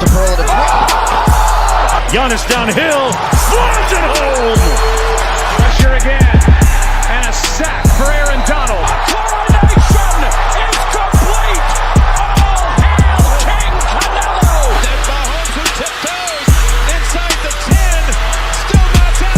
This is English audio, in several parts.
to Pearl to Giannis downhill, slams it home. Pressure again, and a sack for Aaron Donald. Coronation is complete. All hail King Canelo. Then Mahomes who tiptoes inside the 10, still not out.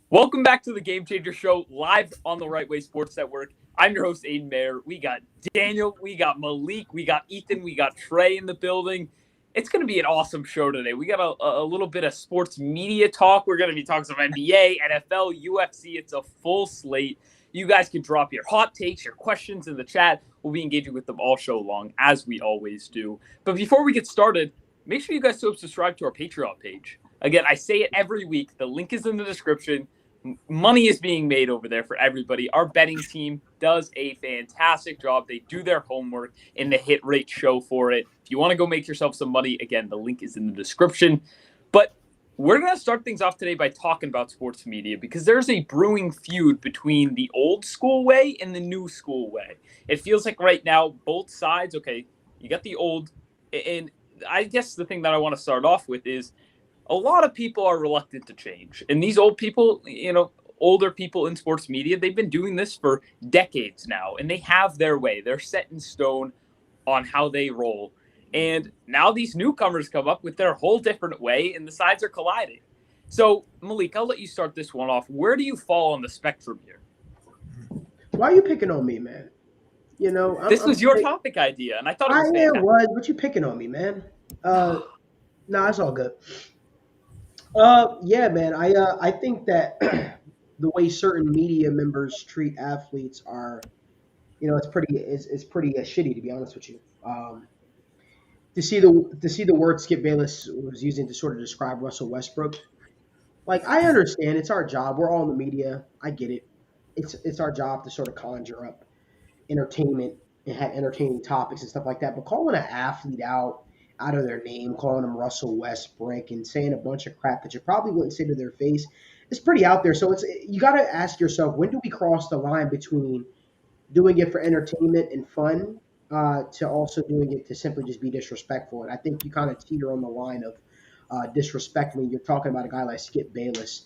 Welcome back to the Game Changer Show, live on the Right Way Sports Network. I'm your host, Aiden Mayer. We got Daniel, we got Malik, we got Ethan, we got Trey in the building. It's going to be an awesome show today. We got a little bit of sports media talk. We're going to be talking some NBA, NFL, UFC. It's a full slate. You guys can drop your hot takes, your questions in the chat. We'll be engaging with them all show long, as we always do. But before we get started, make sure you guys subscribe to our Patreon page. Again, I say it every week. The link is in the description. Money is being made over there for everybody. Our betting team does a fantastic job. They do their homework and the hit rate show for it. If you want to go make yourself some money, again, the link is in the description. But we're going to start things off today by talking about sports media because there's a brewing feud between the old school way and the new school way. It feels like right now, both sides, okay, you got the old, and I guess the thing that I want to start off with is a lot of people are reluctant to change. And these old people, older people in sports media, they've been doing this for decades now, and they have their way. They're set in stone on how they roll. And now these newcomers come up with their whole different way, and the sides are colliding. So, Malik, I'll let you start this one off. Where do you fall on the spectrum here? Why are you picking on me, man? This was your topic idea, and I thought it was fantastic. It was, but you picking on me, man. No, it's all good. Yeah, man. I think that the way certain media members treat athletes are, it's pretty shitty, to be honest with you. To see the word Skip Bayless was using to sort of describe Russell Westbrook, like, I understand it's our job. We're all in the media. I get it. It's our job to sort of conjure up entertainment and have entertaining topics and stuff like that. But calling an athlete out of their name, calling them Russell Westbrook and saying a bunch of crap that you probably wouldn't say to their face, it's pretty out there. So you got to ask yourself, when do we cross the line between doing it for entertainment and fun to also doing it to simply just be disrespectful? And I think you kind of teeter on the line of disrespect when you're talking about a guy like Skip Bayless,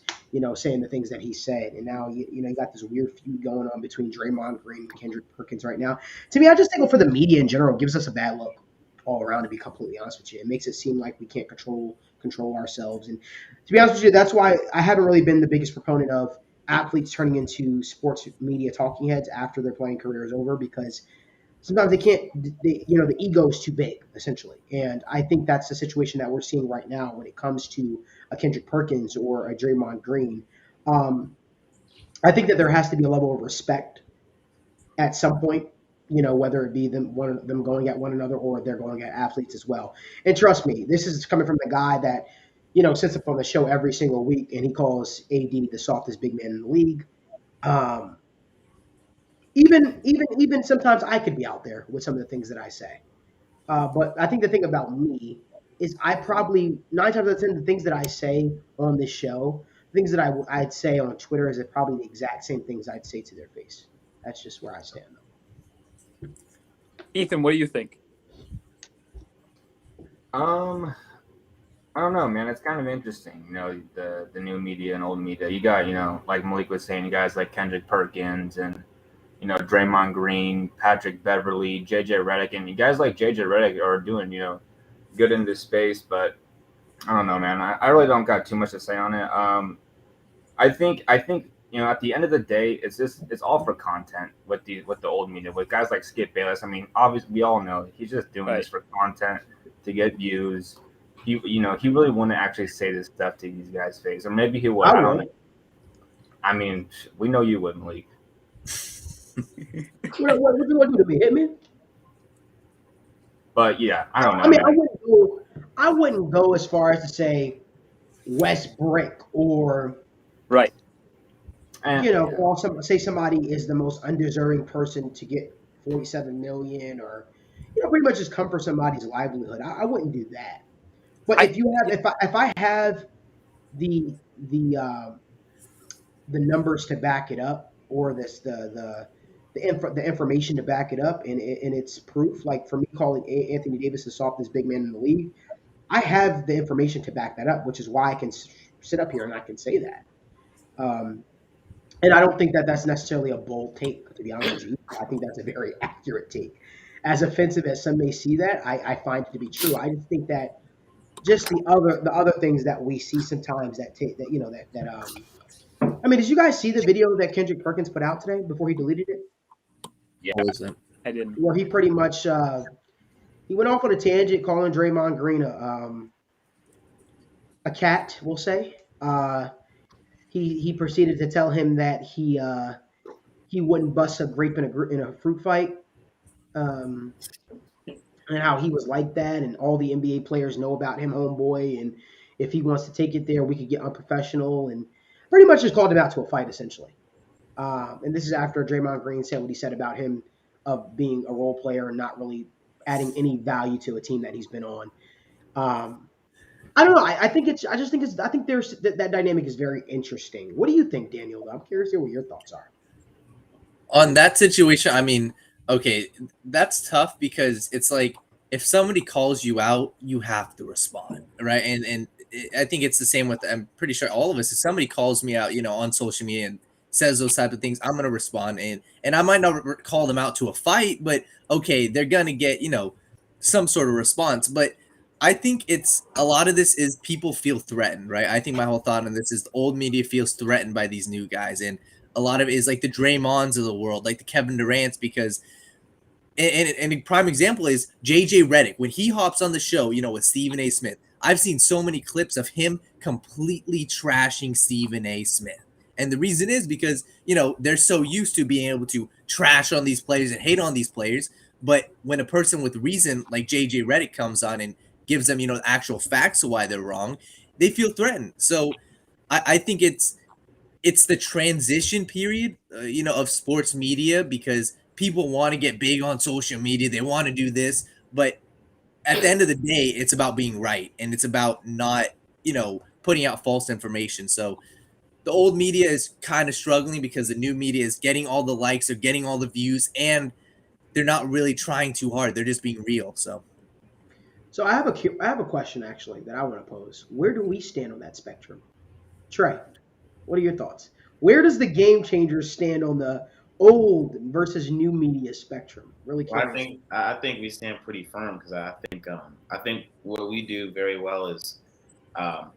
saying the things that he said. And now, you got this weird feud going on between Draymond Green and Kendrick Perkins right now. To me, I just think for the media in general, it gives us a bad look all around, to be completely honest with you. It makes it seem like we can't control ourselves. And to be honest with you, that's why I haven't really been the biggest proponent of athletes turning into sports media talking heads after their playing career is over, because sometimes the ego is too big, essentially. And I think that's the situation that we're seeing right now when it comes to a Kendrick Perkins or a Draymond Green. I think that there has to be a level of respect at some point, whether it be them going at one another or they're going at athletes as well. And trust me, this is coming from the guy that, sits up on the show every single week, and he calls AD the softest big man in the league. Even sometimes I could be out there with some of the things that I say. But I think the thing about me is I probably 9 times out of 10, the things that I say on this show, things that I'd say on Twitter is probably the exact same things I'd say to their face. That's just where I stand, though. Ethan, what do you think? I don't know, man. It's kind of interesting, the new media and old media. You got, like Malik was saying, you guys like Kendrick Perkins and, Draymond Green, Patrick Beverly, JJ Redick, and you guys like JJ Redick are doing, good in this space. But I don't know, man. I really don't got too much to say on it. I think. At the end of the day, it's all for content with the old media, with guys like Skip Bayless. I mean, obviously, we all know he's just doing this for content to get views. He really wouldn't actually say this stuff to these guys' face, or maybe he would. I don't know. I mean, we know you wouldn't, Malik. What do you want to do to me? Hit me? But yeah, I don't know. I mean, I wouldn't go as far as to say Westbrook or right. Say somebody is the most undeserving person to get $47 million, or pretty much just come for somebody's livelihood. I wouldn't do that. But if I have the numbers to back it up, or the information to back it up, and it's proof. Like for me, calling Anthony Davis the softest big man in the league, I have the information to back that up, which is why I can sit up here and I can say that. And I don't think that that's necessarily a bold take, to be honest with you. I think that's a very accurate take. As offensive as some may see that, I find it to be true. I just think that just the other things that we see sometimes that I mean, did you guys see the video that Kendrick Perkins put out today before he deleted it? Yeah, I didn't. Where he pretty much he went off on a tangent calling Draymond Green a cat, we'll say. He proceeded to tell him that he wouldn't bust a grape in a fruit fight, and how he was like that, and all the NBA players know about him, homeboy, and if he wants to take it there, we could get unprofessional, and pretty much just called him out to a fight, essentially. And this is after Draymond Green said what he said about him of being a role player and not really adding any value to a team that he's been on. I don't know. I think that dynamic is very interesting. What do you think, Daniel? I'm curious to hear what your thoughts are. On that situation, I mean, okay, that's tough because it's like if somebody calls you out, you have to respond, right? And I think it's the same with, I'm pretty sure all of us, if somebody calls me out, on social media and says those type of things, I'm going to respond. And I might not call them out to a fight, but okay, they're going to get, some sort of response. But I think it's a lot of this is people feel threatened, right? I think my whole thought on this is the old media feels threatened by these new guys. And a lot of it is like the Draymonds of the world, like the Kevin Durants, because and a prime example is JJ Redick. When he hops on the show, with Stephen A. Smith, I've seen so many clips of him completely trashing Stephen A. Smith. And the reason is because, they're so used to being able to trash on these players and hate on these players. But when a person with reason like JJ Redick comes on and gives them, actual facts of why they're wrong, they feel threatened. So I think it's the transition period, of sports media, because people want to get big on social media. They want to do this. But at the end of the day, it's about being right. And it's about not, putting out false information. So the old media is kind of struggling because the new media is getting all the likes, they're getting all the views, and they're not really trying too hard. They're just being real. So I have a question actually that I want to pose. Where do we stand on that spectrum? Trey, what are your thoughts? Where does the Game Changers stand on the old versus new media spectrum? Really curious. Well, I think we stand pretty firm because I think what we do very well is I'll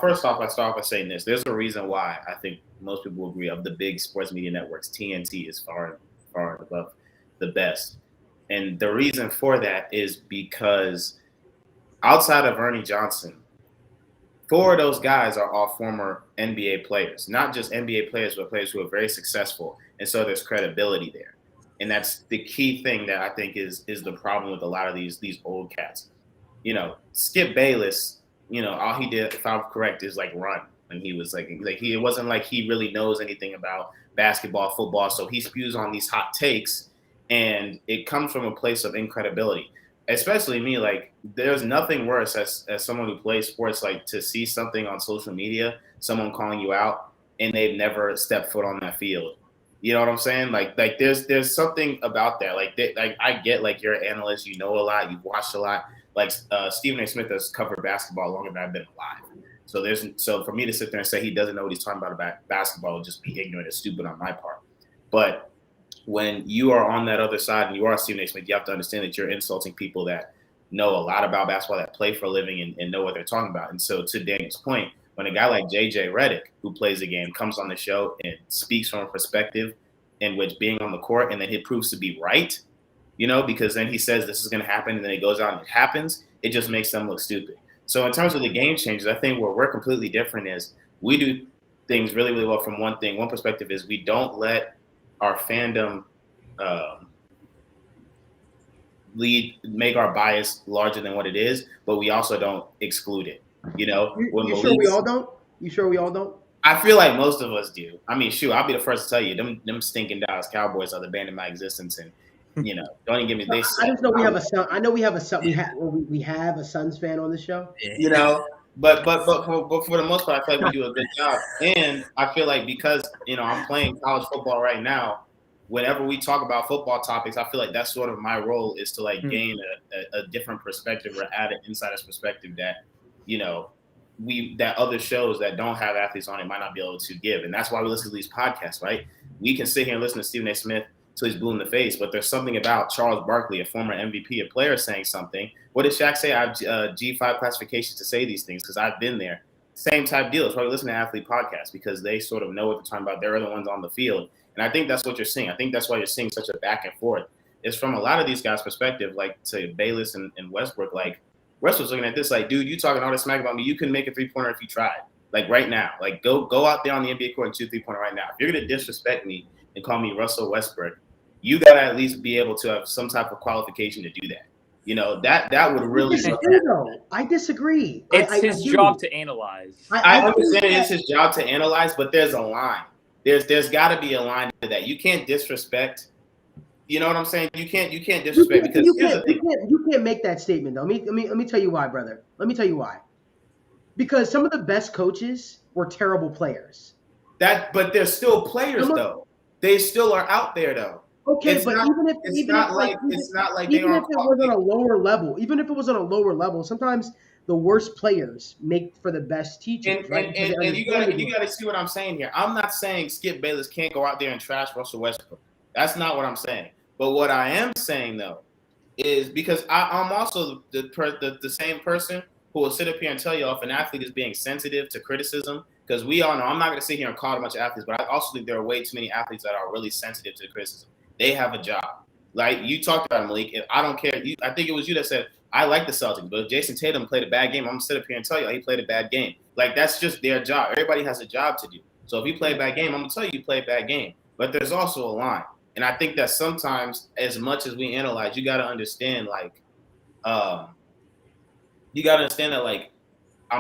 first off, I start off by saying this. There's a reason why I think most people agree of the big sports media networks, TNT is far and above the best. And the reason for that is because outside of Ernie Johnson, 4 of those guys are all former NBA players, not just NBA players, but players who are very successful. And so there's credibility there. And that's the key thing that I think is the problem with a lot of these old cats. Skip Bayless, all he did, if I'm correct, is like run. And he was it wasn't like he really knows anything about basketball, football. So he spews on these hot takes, and it comes from a place of incredibility. Especially me, there's nothing worse as someone who plays sports, to see something on social media, someone calling you out, and they've never stepped foot on that field. You know what I'm saying? There's something about that. I get you're an analyst, you know a lot, you've watched a lot. Stephen A. Smith has covered basketball longer than I've been alive. So for me to sit there and say he doesn't know what he's talking about basketball would just be ignorant and stupid on my part. But when you are on that other side and you are Stephen A. Smith, you have to understand that you're insulting people that know a lot about basketball, that play for a living and know what they're talking about. And so to Daniel's point, when a guy like JJ Redick, who plays the game, comes on the show and speaks from a perspective in which being on the court, and then he proves to be right, because then he says this is going to happen, and then it goes out and it happens, it just makes them look stupid. So in terms of the Game Changers, I think where we're completely different is we do things really, really well from one thing. One perspective is we don't let our fandom make our bias larger than what it is, but we also don't exclude it. You sure we all don't? You sure we all don't? I feel like most of us do. I mean, shoot, I'll be the first to tell you, them stinking Dallas Cowboys are the bane of my existence, and don't even give me. I just know we have a son. I know we have a son. We have a Suns fan on the show. but for the most part, I feel like we do a good job, and I feel like because I'm playing college football right now. Whenever we talk about football topics, I feel like that's sort of my role is to like gain a different perspective or add an insider's perspective that that other shows that don't have athletes on it might not be able to give, and that's why we listen to these podcasts, right? We can sit here and listen to Stephen A. Smith till he's blue in the face, but there's something about Charles Barkley, a former MVP, a player, saying something. What did Shaq say? I have G5 classification to say these things because I've been there. Same type deal. It's why we listen to athlete podcasts because they sort of know what they're talking about. They're the ones on the field. And I think that's what you're seeing. I think that's why you're seeing such a back and forth. It's from a lot of these guys' perspective, like to Bayless and Westbrook. Like Westbrook's looking at this like, dude, you talking all this smack about me. You couldn't make a 3-pointer if you tried. Like right now. Like go out there on the NBA court and shoot a 3-pointer right now. If you're gonna disrespect me and call me Russell Westbrook, you gotta at least be able to have some type of qualification to do that. That would really. I disagree. It's his job to analyze. I understand it's his job to analyze, but there's a line. There's got to be a line to that. You can't disrespect. You know what I'm saying? You can't disrespect because you can't make that statement though. Let me tell you why, brother. Let me tell you why. Because some of the best coaches were terrible players. But they're still players though. They still are out there though. Okay, even if it was on a lower level, sometimes the worst players make for the best teachers, right? And you gotta see what I'm saying here. I'm not saying Skip Bayless can't go out there and trash Russell Westbrook. That's not what I'm saying. But what I am saying though is because I'm also the same person who will sit up here and tell you if an athlete is being sensitive to criticism, because we all know I'm not going to sit here and call a bunch of athletes, but I also think there are way too many athletes that are really sensitive to criticism. They have a job. Like you talked about, Malik. I don't care. I think it was you that said, I like the Celtics, but if Jason Tatum played a bad game, I'm going to sit up here and tell you he played a bad game. Like, that's just their job. Everybody has a job to do. So if you play a bad game, I'm going to tell you played a bad game. But there's also a line. And I think that sometimes, as much as we analyze, you got to understand, like, I'm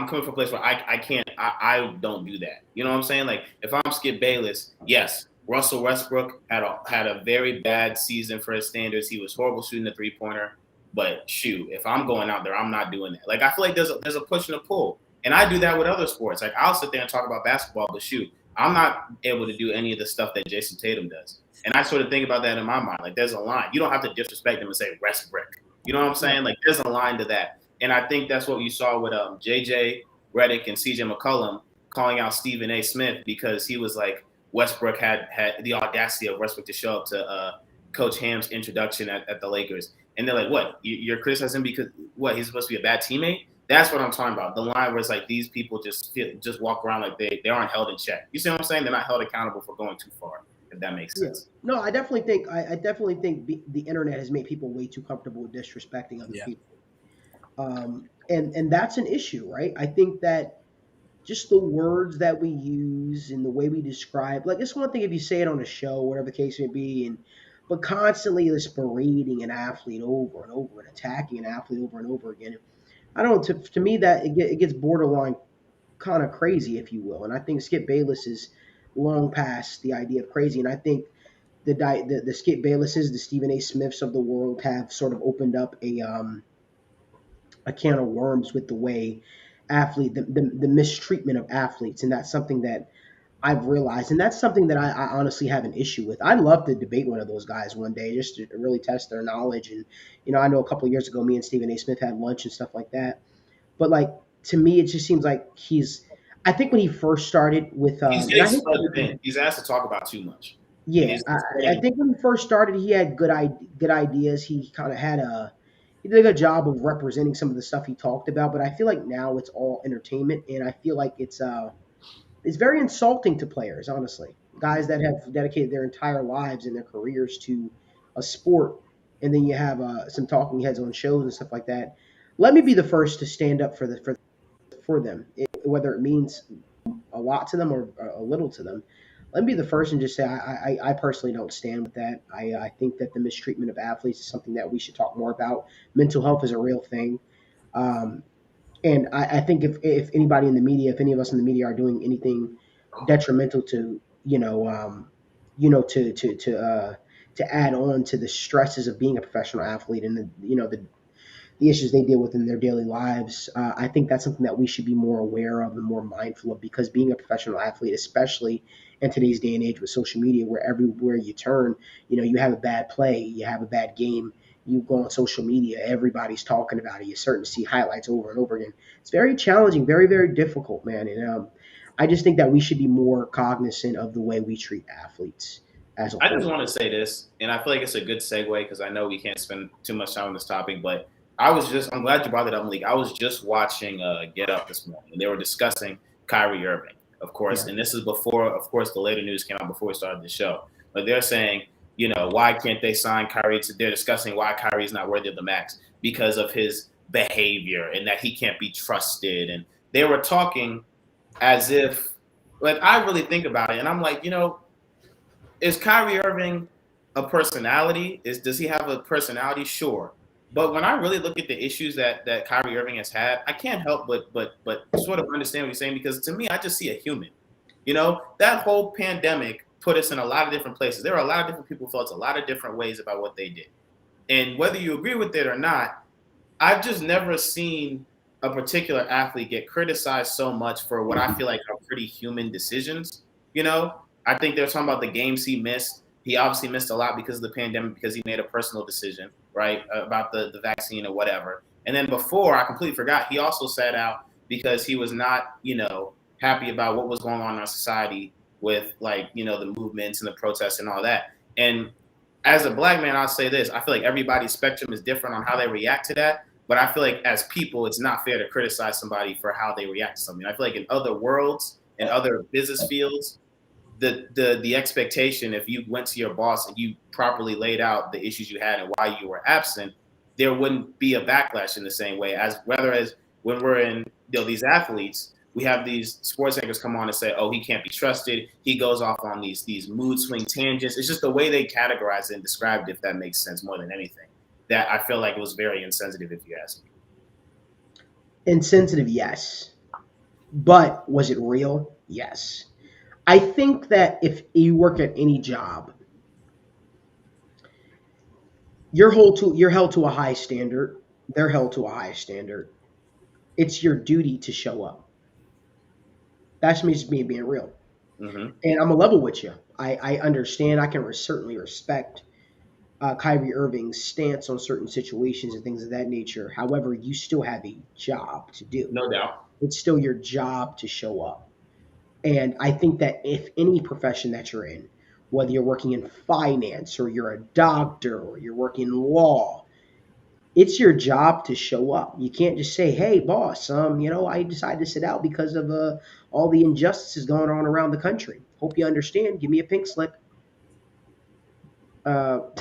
coming from a place where I don't do that. You know what I'm saying? Like, if I'm Skip Bayless, yes, Russell Westbrook had a very bad season for his standards. He was horrible shooting the 3-pointer. But shoot, if I'm going out there, I'm not doing that. Like, I feel like there's a push and a pull. And I do that with other sports. Like, I'll sit there and talk about basketball, but shoot, I'm not able to do any of the stuff that Jason Tatum does. And I sort of think about that in my mind. Like, there's a line. You don't have to disrespect him and say Westbrook. You know what I'm saying? Like, there's a line to that. And I think that's what you saw with JJ Redick and CJ McCollum calling out Stephen A. Smith because he was like, Westbrook had the audacity of Westbrook to show up to Coach Ham's introduction at the Lakers. And they're like, what? You're criticizing him because, what, he's supposed to be a bad teammate? That's what I'm talking about. The line where it's like these people just walk around like they aren't held in check. You see what I'm saying? They're not held accountable for going too far, if that makes sense. No, I definitely think the internet has made people way too comfortable with disrespecting other people. And that's an issue, right? I think that just the words that we use and the way we describe, like, it's one thing if you say it on a show, whatever the case may be, but constantly just berating an athlete over and over and attacking an athlete over and over again. I don't know, to me that it gets borderline kind of crazy, if you will. And I think Skip Bayless is long past the idea of crazy. And I think the Skip Baylesses, the Stephen A. Smiths of the world have sort of opened up a can of worms with the way the mistreatment of athletes. And that's something that I've realized, and that's something that I honestly have an issue with. I'd love to debate one of those guys one day just to really test their knowledge. And, I know a couple of years ago, me and Stephen A. Smith had lunch and stuff like that. But, like, to me, it just seems like I think when he first started with he's asked to talk about too much. Yeah, I think when he first started, he had good ideas. He kind of he did a good job of representing some of the stuff he talked about. But I feel like now it's all entertainment, and I feel like it's very insulting to players, honestly. Guys that have dedicated their entire lives and their careers to a sport, and then you have some talking heads on shows and stuff like that. Let me be the first to stand up for them, whether it means a lot to them or a little to them. Let me be the first and just say I personally don't stand with that. I think that the mistreatment of athletes is something that we should talk more about. Mental health is a real thing. And I think if anybody in the media, if any of us in the media are doing anything detrimental to, to add on to the stresses of being a professional athlete and the the issues they deal with in their daily lives. I think that's something that we should be more aware of and more mindful of, because being a professional athlete, especially in today's day and age with social media, where everywhere you turn, you have a bad play, you have a bad game, you go on social media, everybody's talking about it. You're starting to see highlights over and over again. It's very challenging, very, very difficult, man. And I just think that we should be more cognizant of the way we treat athletes as a I whole. just want to say this, and I feel like it's a good segue because I know we can't spend too much time on this topic, but I'm glad you brought it up, Malik. I was just watching Get Up this morning, and they were discussing Kyrie Irving, of course, and this is before, of course, the later news came out before we started the show. But they're saying, why can't they sign Kyrie? They're discussing why Kyrie is not worthy of the max because of his behavior and that he can't be trusted. And they were talking as if, like, I really think about it, and I'm like, is Kyrie Irving a personality? Does he have a personality? Sure. But when I really look at the issues that Kyrie Irving has had, I can't help but sort of understand what he's saying, because to me, I just see a human. That whole pandemic put us in a lot of different places. There were a lot of different people who felt a lot of different ways about what they did. And whether you agree with it or not, I've just never seen a particular athlete get criticized so much for what I feel like are pretty human decisions. I think they're talking about the games he missed. He obviously missed a lot because of the pandemic, because he made a personal decision, right, about the vaccine or whatever. And then before, I completely forgot, he also sat out because he was not, happy about what was going on in our society with, like, the movements and the protests and all that. And as a black man, I'll say this. I feel like everybody's spectrum is different on how they react to that. But I feel like as people, it's not fair to criticize somebody for how they react to something. I feel like in other worlds, in other business fields, the expectation, if you went to your boss and you properly laid out the issues you had and why you were absent, there wouldn't be a backlash in the same way as when we're in these athletes, we have these sports anchors come on and say, oh, he can't be trusted. He goes off on these mood swing tangents. It's just the way they categorize it and described it, if that makes sense, more than anything. That I feel like it was very insensitive, if you ask me. Insensitive, yes. But was it real? Yes. I think that if you work at any job, you're held to a high standard. They're held to a high standard. It's your duty to show up. That's me just being real. Mm-hmm. And I'm a level with you. I understand. I can certainly respect Kyrie Irving's stance on certain situations and things of that nature. However, you still have a job to do. No doubt. It's still your job to show up. And I think that if any profession that you're in, whether you're working in finance or you're a doctor or you're working in law, it's your job to show up. You can't just say, hey, boss, I decided to sit out because of all the injustices going on around the country. Hope you understand. Give me a pink slip. That's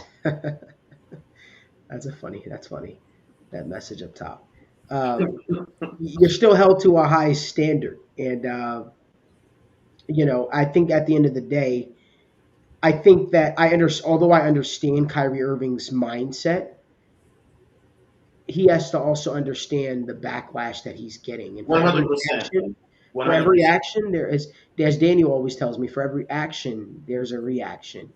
funny. That message up top. You're still held to a high standard. And, I think at the end of the day, I think that although I understand Kyrie Irving's mindset, he has to also understand the backlash that he's getting. And 100%. For every action, there is, as Daniel always tells me, for every action, there's a reaction.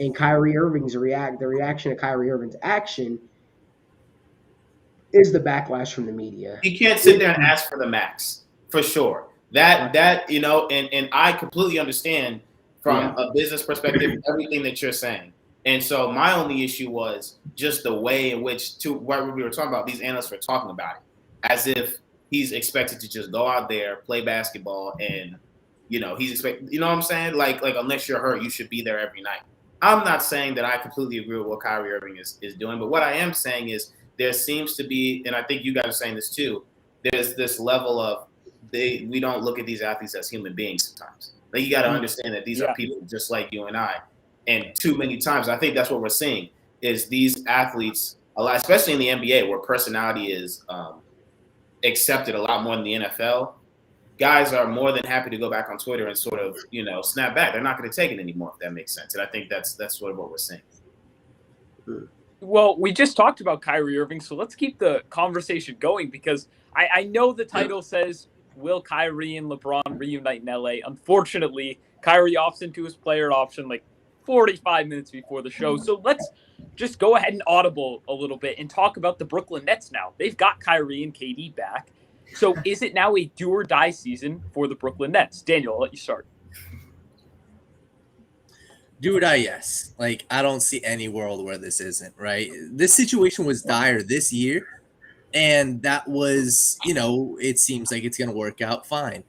And Kyrie Irving's the reaction to Kyrie Irving's action is the backlash from the media. He can't sit there and ask for the max, for sure. And I completely understand from a business perspective everything that you're saying. And so my only issue was just the way in which, what we were talking about, these analysts were talking about it, as if he's expected to just go out there, play basketball, and, he's expected, you know what I'm saying? Like unless you're hurt, you should be there every night. I'm not saying that I completely agree with what Kyrie Irving is doing, but what I am saying is there seems to be, and I think you guys are saying this too, there's this level of we don't look at these athletes as human beings sometimes. Like, you got to understand that these are people just like you and I. And too many times, I think that's what we're seeing, is these athletes, a lot, especially in the NBA, where personality is accepted a lot more than the NFL. Guys are more than happy to go back on Twitter and sort of, snap back. They're not going to take it anymore, if that makes sense. And I think that's sort of what we're seeing. Well, we just talked about Kyrie Irving, so let's keep the conversation going, because I know the title says, will Kyrie and LeBron reunite in LA? Unfortunately, Kyrie opts into his player option. Like, 45 minutes before the show. So let's just go ahead and audible a little bit and talk about the Brooklyn Nets now. They've got Kyrie and KD back. So is it now a do or die season for the Brooklyn Nets? Daniel, I'll let you start. Do or die, yes. Like, I don't see any world where this isn't, right? This situation was dire this year, and that was, it seems like it's going to work out fine.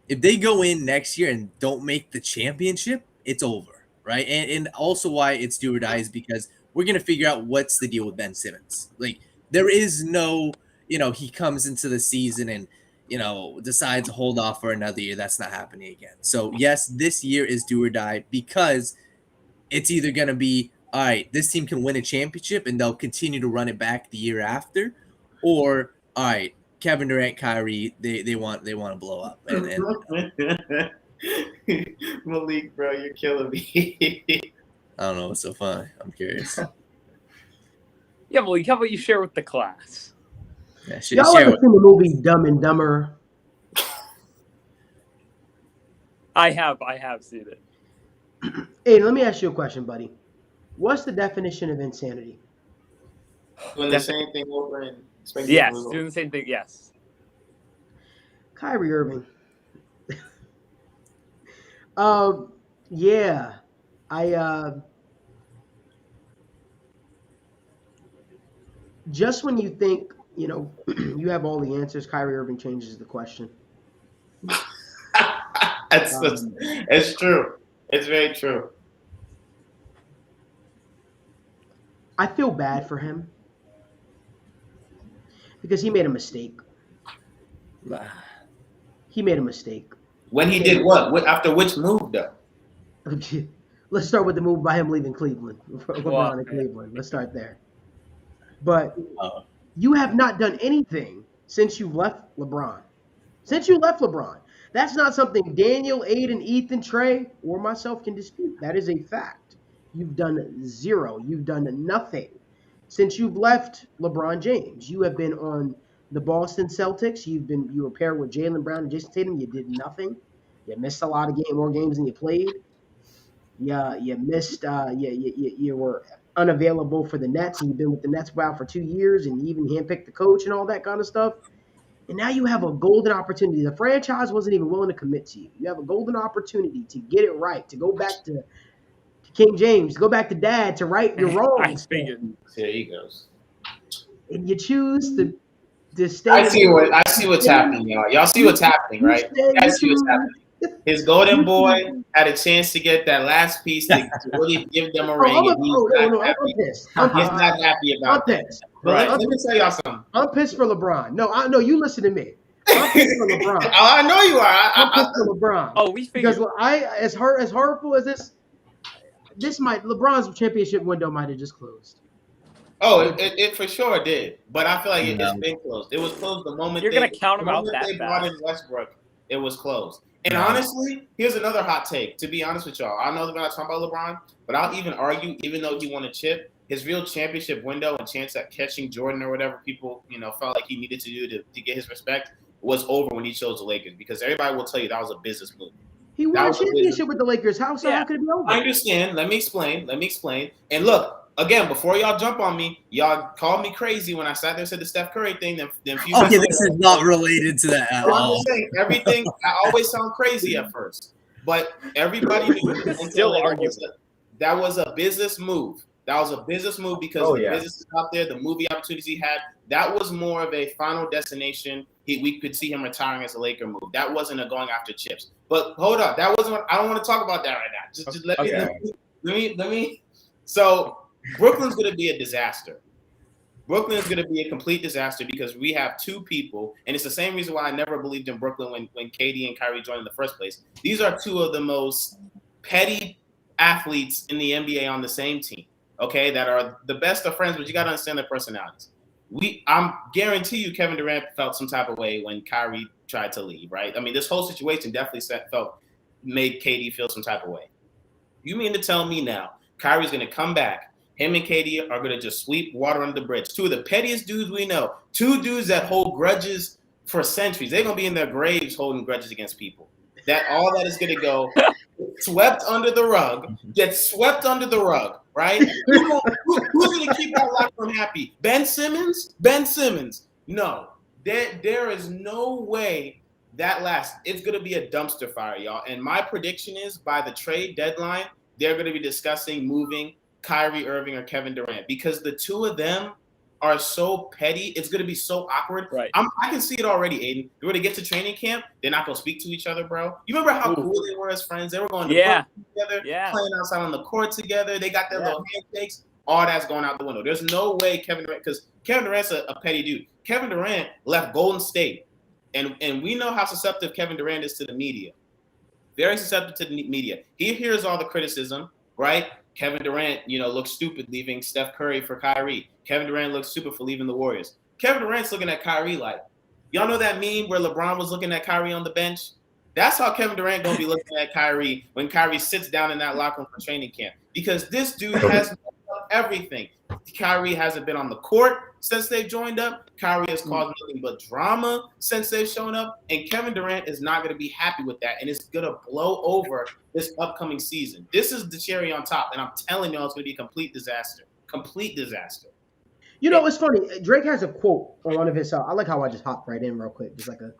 If they go in next year and don't make the championship, it's over, right? And also why it's do or die is because we're going to figure out what's the deal with Ben Simmons. Like, there is no, he comes into the season and, decides to hold off for another year. That's not happening again. So, yes, this year is do or die because it's either going to be, all right, this team can win a championship and they'll continue to run it back the year after, or, all right, Kevin Durant, Kyrie, they want to blow up. And Malik, bro, you're killing me. I don't know what's so funny. I'm curious. Yeah, Malik, how about you share with the class? Yeah, Y'all ever seen the movie Dumb and Dumber? I have seen it. Hey, let me ask you a question, buddy. What's the definition of insanity? Doing the same thing over and yes, doing the same thing. Yes. Kyrie Irving. Yeah, just when you think you have all the answers, Kyrie Irving changes the question. It's true. It's very true. I feel bad for him because he made a mistake. He made a mistake. When he did what? After which move, though? Let's start with the move by him leaving Cleveland. LeBron in Cleveland. Let's start there. But you have not done anything since you left LeBron. That's not something Daniel, Aiden, Ethan, Trey, or myself can dispute. That is a fact. You've done zero. You've done nothing since you've left LeBron James. You have been on the Boston Celtics. You were paired with Jaylen Brown and Jason Tatum. You did nothing. You missed a lot of more games than you played. You missed. You were unavailable for the Nets, and you've been with the Nets for 2 years, and you even handpicked the coach and all that kind of stuff. And now you have a golden opportunity. The franchise wasn't even willing to commit to you. You have a golden opportunity to get it right, to go back to King James, to go back to Dad, to right your wrongs. There he goes. And you choose to stay. I see what's happening, y'all. Y'all see what's happening, right? I see what's happening. His golden boy had a chance to get that last piece to really give them a ring. I'm pissed. He's not happy about that. Right. Let me tell y'all something. I'm pissed for LeBron. No, you listen to me. I'm pissed for LeBron. I know you are. I'm pissed for LeBron. Oh, we figured. Because as hurtful as this LeBron's championship window might have just closed. Oh, it for sure did. But I feel like it's been closed. It was closed the moment you're going to count him out that they brought in Westbrook. It was closed. And honestly, here's another hot take. To be honest with y'all, I know that we're not talking about LeBron, but I'll even argue, even though he won a chip, his real championship window and chance at catching Jordan or whatever people felt like he needed to do to get his respect was over when he chose the Lakers, because everybody will tell you that was a business move. He won a championship with the Lakers. How could it be over? I understand. Let me explain. And look, again, before y'all jump on me, y'all called me crazy when I sat there and said the Steph Curry thing. This is not related to that at all. I'm saying everything. I always sound crazy at first, but everybody knew still arguing that was a business move. That was a business move because the business is out there, the movie opportunities he had. That was more of a final destination. We could see him retiring as a Laker move. That wasn't a going after chips. But hold up, that wasn't. I don't want to talk about that right now. Just let me. So Brooklyn's going to be a disaster. Brooklyn is going to be a complete disaster because we have two people, and it's the same reason why I never believed in Brooklyn when KD and Kyrie joined in the first place. These are two of the most petty athletes in the NBA on the same team, okay, that are the best of friends, but you got to understand their personalities. I'm guarantee you Kevin Durant felt some type of way when Kyrie tried to leave, right? I mean, this whole situation definitely made KD feel some type of way. You mean to tell me now Kyrie's going to come back, him and KD are going to just sweep water under the bridge? Two of the pettiest dudes we know. Two dudes that hold grudges for centuries. They're going to be in their graves holding grudges against people. that all that is going to go swept under the rug, right? Who's going to keep that locker room happy? Ben Simmons? Ben Simmons. No, there is no way that lasts. It's going to be a dumpster fire, y'all. And my prediction is by the trade deadline, they're going to be discussing moving Kyrie Irving or Kevin Durant because the two of them are so petty. It's going to be so awkward. Right. I can see it already, Aiden. They're going to get to training camp. They're not going to speak to each other, bro. You remember how cool they were as friends? They were going to together, playing outside on the court together. They got their little handshakes. All that's going out the window. There's no way Kevin Durant, because Kevin Durant's a petty dude. Kevin Durant left Golden State, and we know how susceptible Kevin Durant is to the media. Very susceptible to the media. He hears all the criticism, right? Kevin Durant, looks stupid leaving Steph Curry for Kyrie. Kevin Durant looks stupid for leaving the Warriors. Kevin Durant's looking at Kyrie like, y'all know that meme where LeBron was looking at Kyrie on the bench? That's how Kevin Durant going to be looking at Kyrie when Kyrie sits down in that locker room for training camp. Because this dude has everything. Kyrie hasn't been on the court since they've joined up. Kyrie has caused nothing but drama since they've shown up. And Kevin Durant is not going to be happy with that. And it's going to blow over this upcoming season. This is the cherry on top. And I'm telling y'all, it's going to be a complete disaster. Complete disaster. It's funny. Drake has a quote on one of his. I like how I just hopped right in real quick, just like a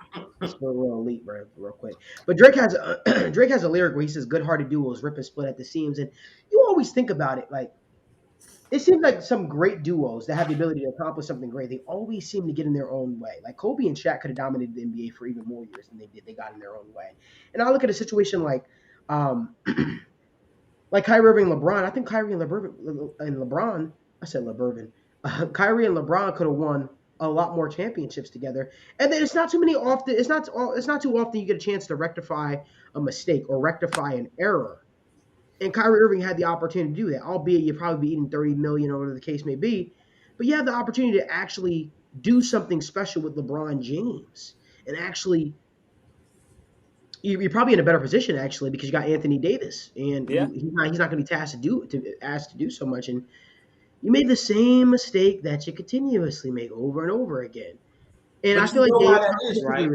real elite, real quick. But Drake has a lyric where he says, "Good-hearted duos rip and split at the seams." And you always think about it, like it seems like some great duos that have the ability to accomplish something great. They always seem to get in their own way. Like Kobe and Shaq could have dominated the NBA for even more years than they did. They got in their own way. And I look at a situation like Kyrie Irving and LeBron. I think Kyrie and LeBron. I said LeBron. Kyrie and LeBron could have won a lot more championships together. And then it's not too often you get a chance to rectify a mistake or rectify an error. And Kyrie Irving had the opportunity to do that, albeit you'd probably be eating $30 million or whatever the case may be. But you have the opportunity to actually do something special with LeBron James. And actually, you're probably in a better position, actually, because you got Anthony Davis. And he's not going to be asked to do so much. And you made the same mistake that you continuously make over and over again. And I feel like why that is, right?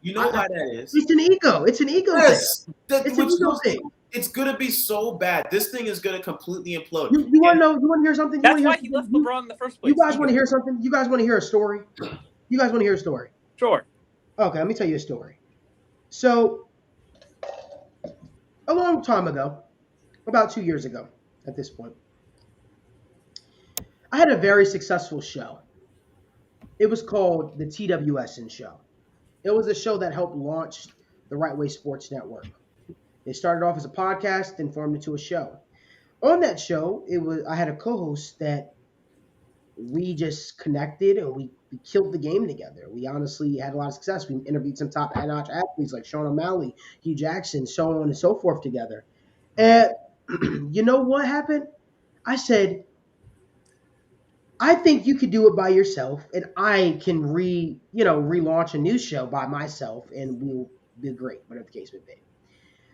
You know why that is? It's an ego. It's an ego thing. It's an ego thing. It's gonna be so bad. This thing is gonna completely implode. You want to know? You want to hear something? That's why he left LeBron in the first place. You guys want to hear something? You guys want to hear a story? You guys want to hear a story? Sure. Okay, let me tell you a story. So, a long time ago, about 2 years ago at this point, I had a very successful show. It was called the TWS In Show. It was a show that helped launch the Right Way Sports Network. It started off as a podcast, then formed into a show. On that show, I had a co-host that we just connected and we killed the game together. We honestly had a lot of success. We interviewed some top-notch athletes like Sean O'Malley, Hugh Jackson, so on and so forth together. And you know what happened? I said, I think you could do it by yourself, and I can relaunch a new show by myself, and we'll be great, whatever the case may be.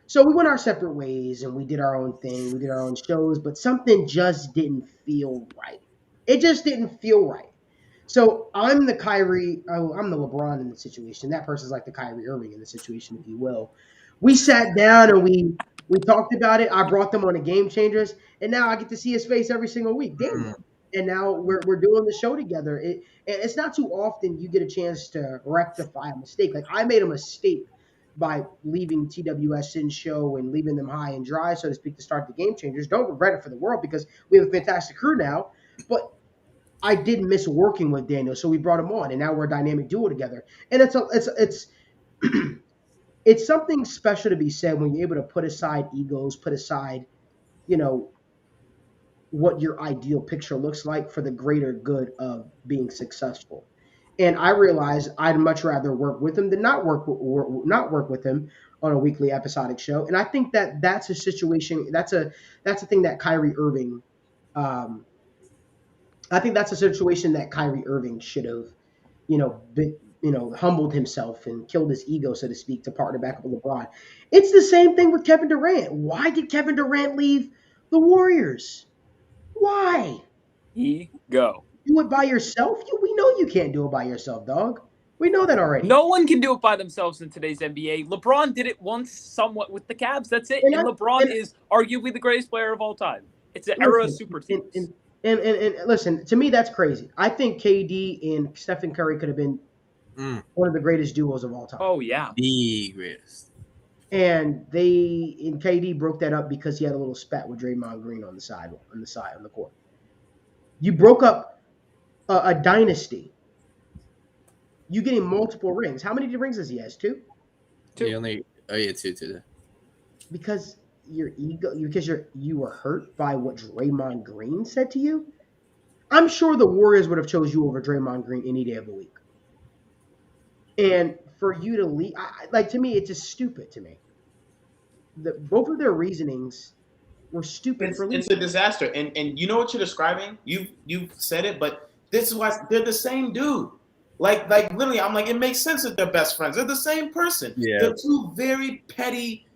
So we went our separate ways, and we did our own thing. We did our own shows, but something just didn't feel right. It just didn't feel right. So I'm the LeBron in the situation. That person's like the Kyrie Irving in the situation, if you will. We sat down and we talked about it. I brought them on the Game Changers, and now I get to see his face every single week. Damn. And now we're doing the show together. It's not too often you get a chance to rectify a mistake. Like I made a mistake by leaving TWS In Show and leaving them high and dry, so to speak, to start the Game Changers. Don't regret it for the world because we have a fantastic crew now. But I did miss working with Daniel, so we brought him on, and now we're a dynamic duo together. And it's something special to be said when you're able to put aside egos, put aside, what your ideal picture looks like for the greater good of being successful. And I realized I'd much rather work with him than not work with him on a weekly episodic show. And I think that's a situation. That's a thing that Kyrie Irving. I think that's a situation that Kyrie Irving should have, humbled himself and killed his ego, so to speak, to partner back up with LeBron. It's the same thing with Kevin Durant. Why did Kevin Durant leave the Warriors? Why? Ego. Do it by yourself? We know you can't do it by yourself, dog. We know that already. No one can do it by themselves in today's NBA. LeBron did it once somewhat with the Cavs. That's it. And LeBron is arguably the greatest player of all time. It's an era of super teams. And listen, to me, that's crazy. I think KD and Stephen Curry could have been one of the greatest duos of all time. Oh, yeah. The greatest. And KD broke that up because he had a little spat with Draymond Green on the court. You broke up a dynasty. You getting multiple rings. How many rings does he has? 2? 2. Two. Because your ego, you were hurt by what Draymond Green said to you. I'm sure the Warriors would have chose you over Draymond Green any day of the week. And for you to leave, to me, it's just stupid to me. Both of their reasonings were stupid. It's a disaster. And you know what you're describing? You've said it, but this is why they're the same dude. Like literally, I'm like, it makes sense that they're best friends. They're the same person. Yeah. They're two very petty,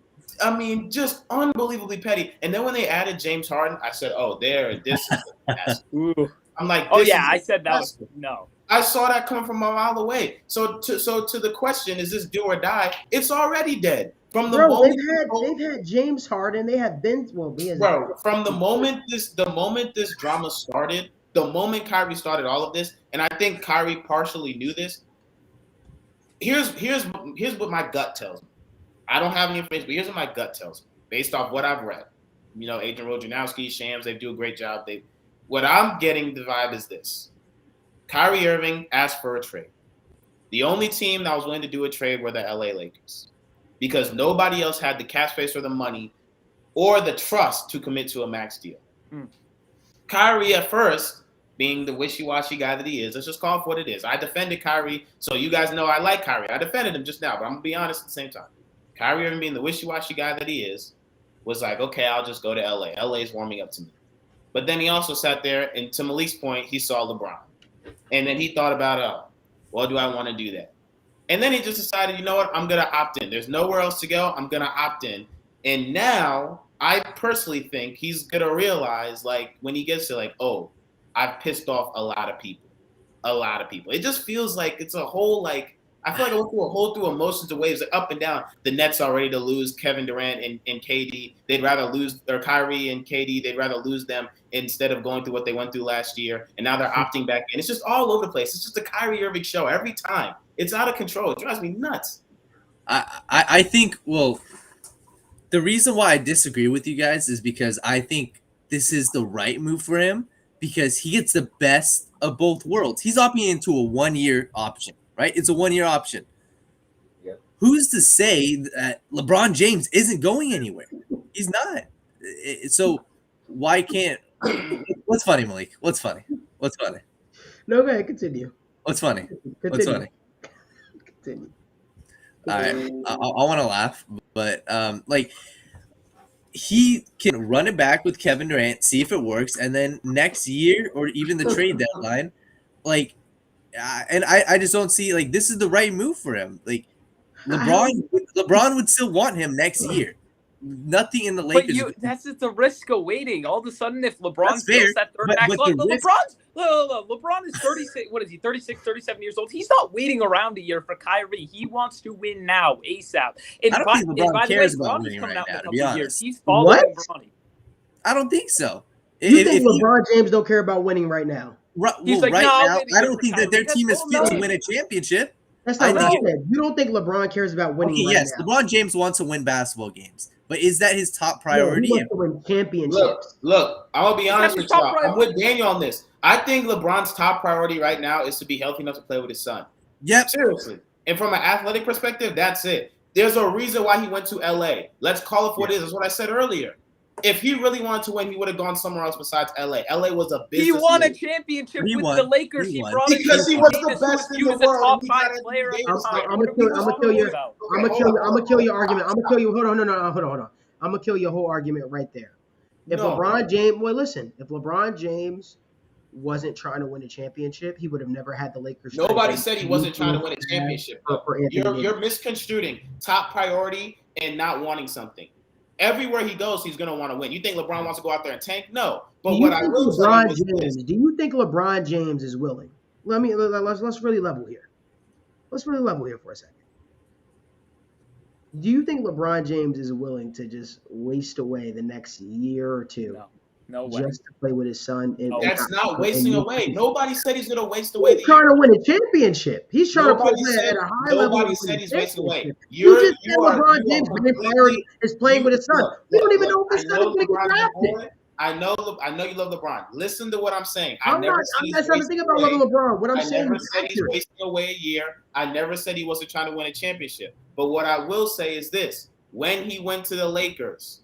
just unbelievably petty. And then when they added James Harden, I said, oh, this is the I'm like, oh yeah, I said that was no. I saw that come from a mile away. So to the question, is this do or die? It's already dead. From the moment they've had James Harden, they have been from the moment this drama started, the moment Kyrie started all of this, and I think Kyrie partially knew this. Here's what my gut tells me. I don't have any information, but here's what my gut tells me, based off what I've read. Agent Rojanowski, Shams, they do a great job. What I'm getting the vibe is this. Kyrie Irving asked for a trade. The only team that was willing to do a trade were the LA Lakers, because nobody else had the cap space or the money or the trust to commit to a max deal. Kyrie at first, being the wishy-washy guy that he is, let's just call it for what it is. I defended Kyrie, so you guys know I like Kyrie. I defended him just now, but I'm going to be honest at the same time. Kyrie Irving, being the wishy-washy guy that he is, was like, okay, I'll just go to LA. LA is warming up to me. But then he also sat there, and to Malik's point, he saw LeBron. And then he thought about, well, do I want to do that? And then he just decided, you know what, I'm going to opt in. There's nowhere else to go. I'm going to opt in. And now I personally think he's going to realize, when he gets to, I've pissed off a lot of people. It just feels like it's a whole, I feel like I went through a whole emotions and waves, up and down. The Nets are ready to lose Kevin Durant and KD. They'd rather lose, or Kyrie and KD, they'd rather lose them instead of going through what they went through last year. And now they're opting back in. It's just all over the place. It's just a Kyrie Irving show every time. It's out of control. It drives me nuts. I think, the reason why I disagree with you guys is because I think this is the right move for him, because he gets the best of both worlds. He's opting into a 1-year option, right? It's a 1-year option. Yep. Who's to say that LeBron James isn't going anywhere? He's not. So why can't – what's funny, Malik? What's funny? No, go ahead. Continue. What's funny? Continue. All right. I want to laugh, but he can run it back with Kevin Durant, see if it works, and then next year or even the trade deadline, and I just don't see this is the right move for him. LeBron would still want him next year. Nothing in the Lakers. But that's just the risk of waiting. All of a sudden, if LeBron feels that third max, LeBron is 36. What is he? 36, 37 years old. He's not waiting around a year for Kyrie. He wants to win now, ASAP. And I don't think LeBron cares about winning right now, to be honest. He's following Bronny. I don't think so. You think LeBron James don't care about winning right now? He's now, I don't think that their team is fit to win a championship. That's not what I said. You don't think LeBron cares about winning right yes, now? LeBron James wants to win basketball games. But is that his top priority? He wants to win championships. Look, I'm going to be honest with y'all. I'm with Daniel on this. I think LeBron's top priority right now is to be healthy enough to play with his son. Yep. Seriously. And from an athletic perspective, that's it. There's a reason why he went to LA. Let's call it for what it is. That's what I said earlier. If he really wanted to win, he would have gone somewhere else besides LA. LA was a business. He won league. a championship with the Lakers. He brought because he was the best in the world. He was a top 5 player at the time. I'm gonna kill your argument. I'm gonna kill you. Hold on. I'm gonna kill your whole argument right there. If LeBron James wasn't trying to win a championship, he would have never had the Lakers. Nobody said he wasn't trying to win a championship. You're misconstruing top priority and not wanting something. Everywhere he goes, he's going to want to win. You think LeBron wants to go out there and tank? No. But what I will say is do you think LeBron James is willing? Let's really level here. let's really level here for a second. Do you think LeBron James is willing to just waste away the next year or two No way. just to play with his son? That's not wasting away. Nobody said he's going to waste away. He's trying to win a championship. He's trying to play at a high level. Nobody said he's wasting away. You just said LeBron James' main priority is playing with his son. We don't even know if his son is going to get drafted. I know you love LeBron. Listen to what I'm saying. I'm not trying to think about loving LeBron. What I'm saying never is said he's wasting away a year. I never said he wasn't trying to win a championship. But what I will say is this. When he went to the Lakers,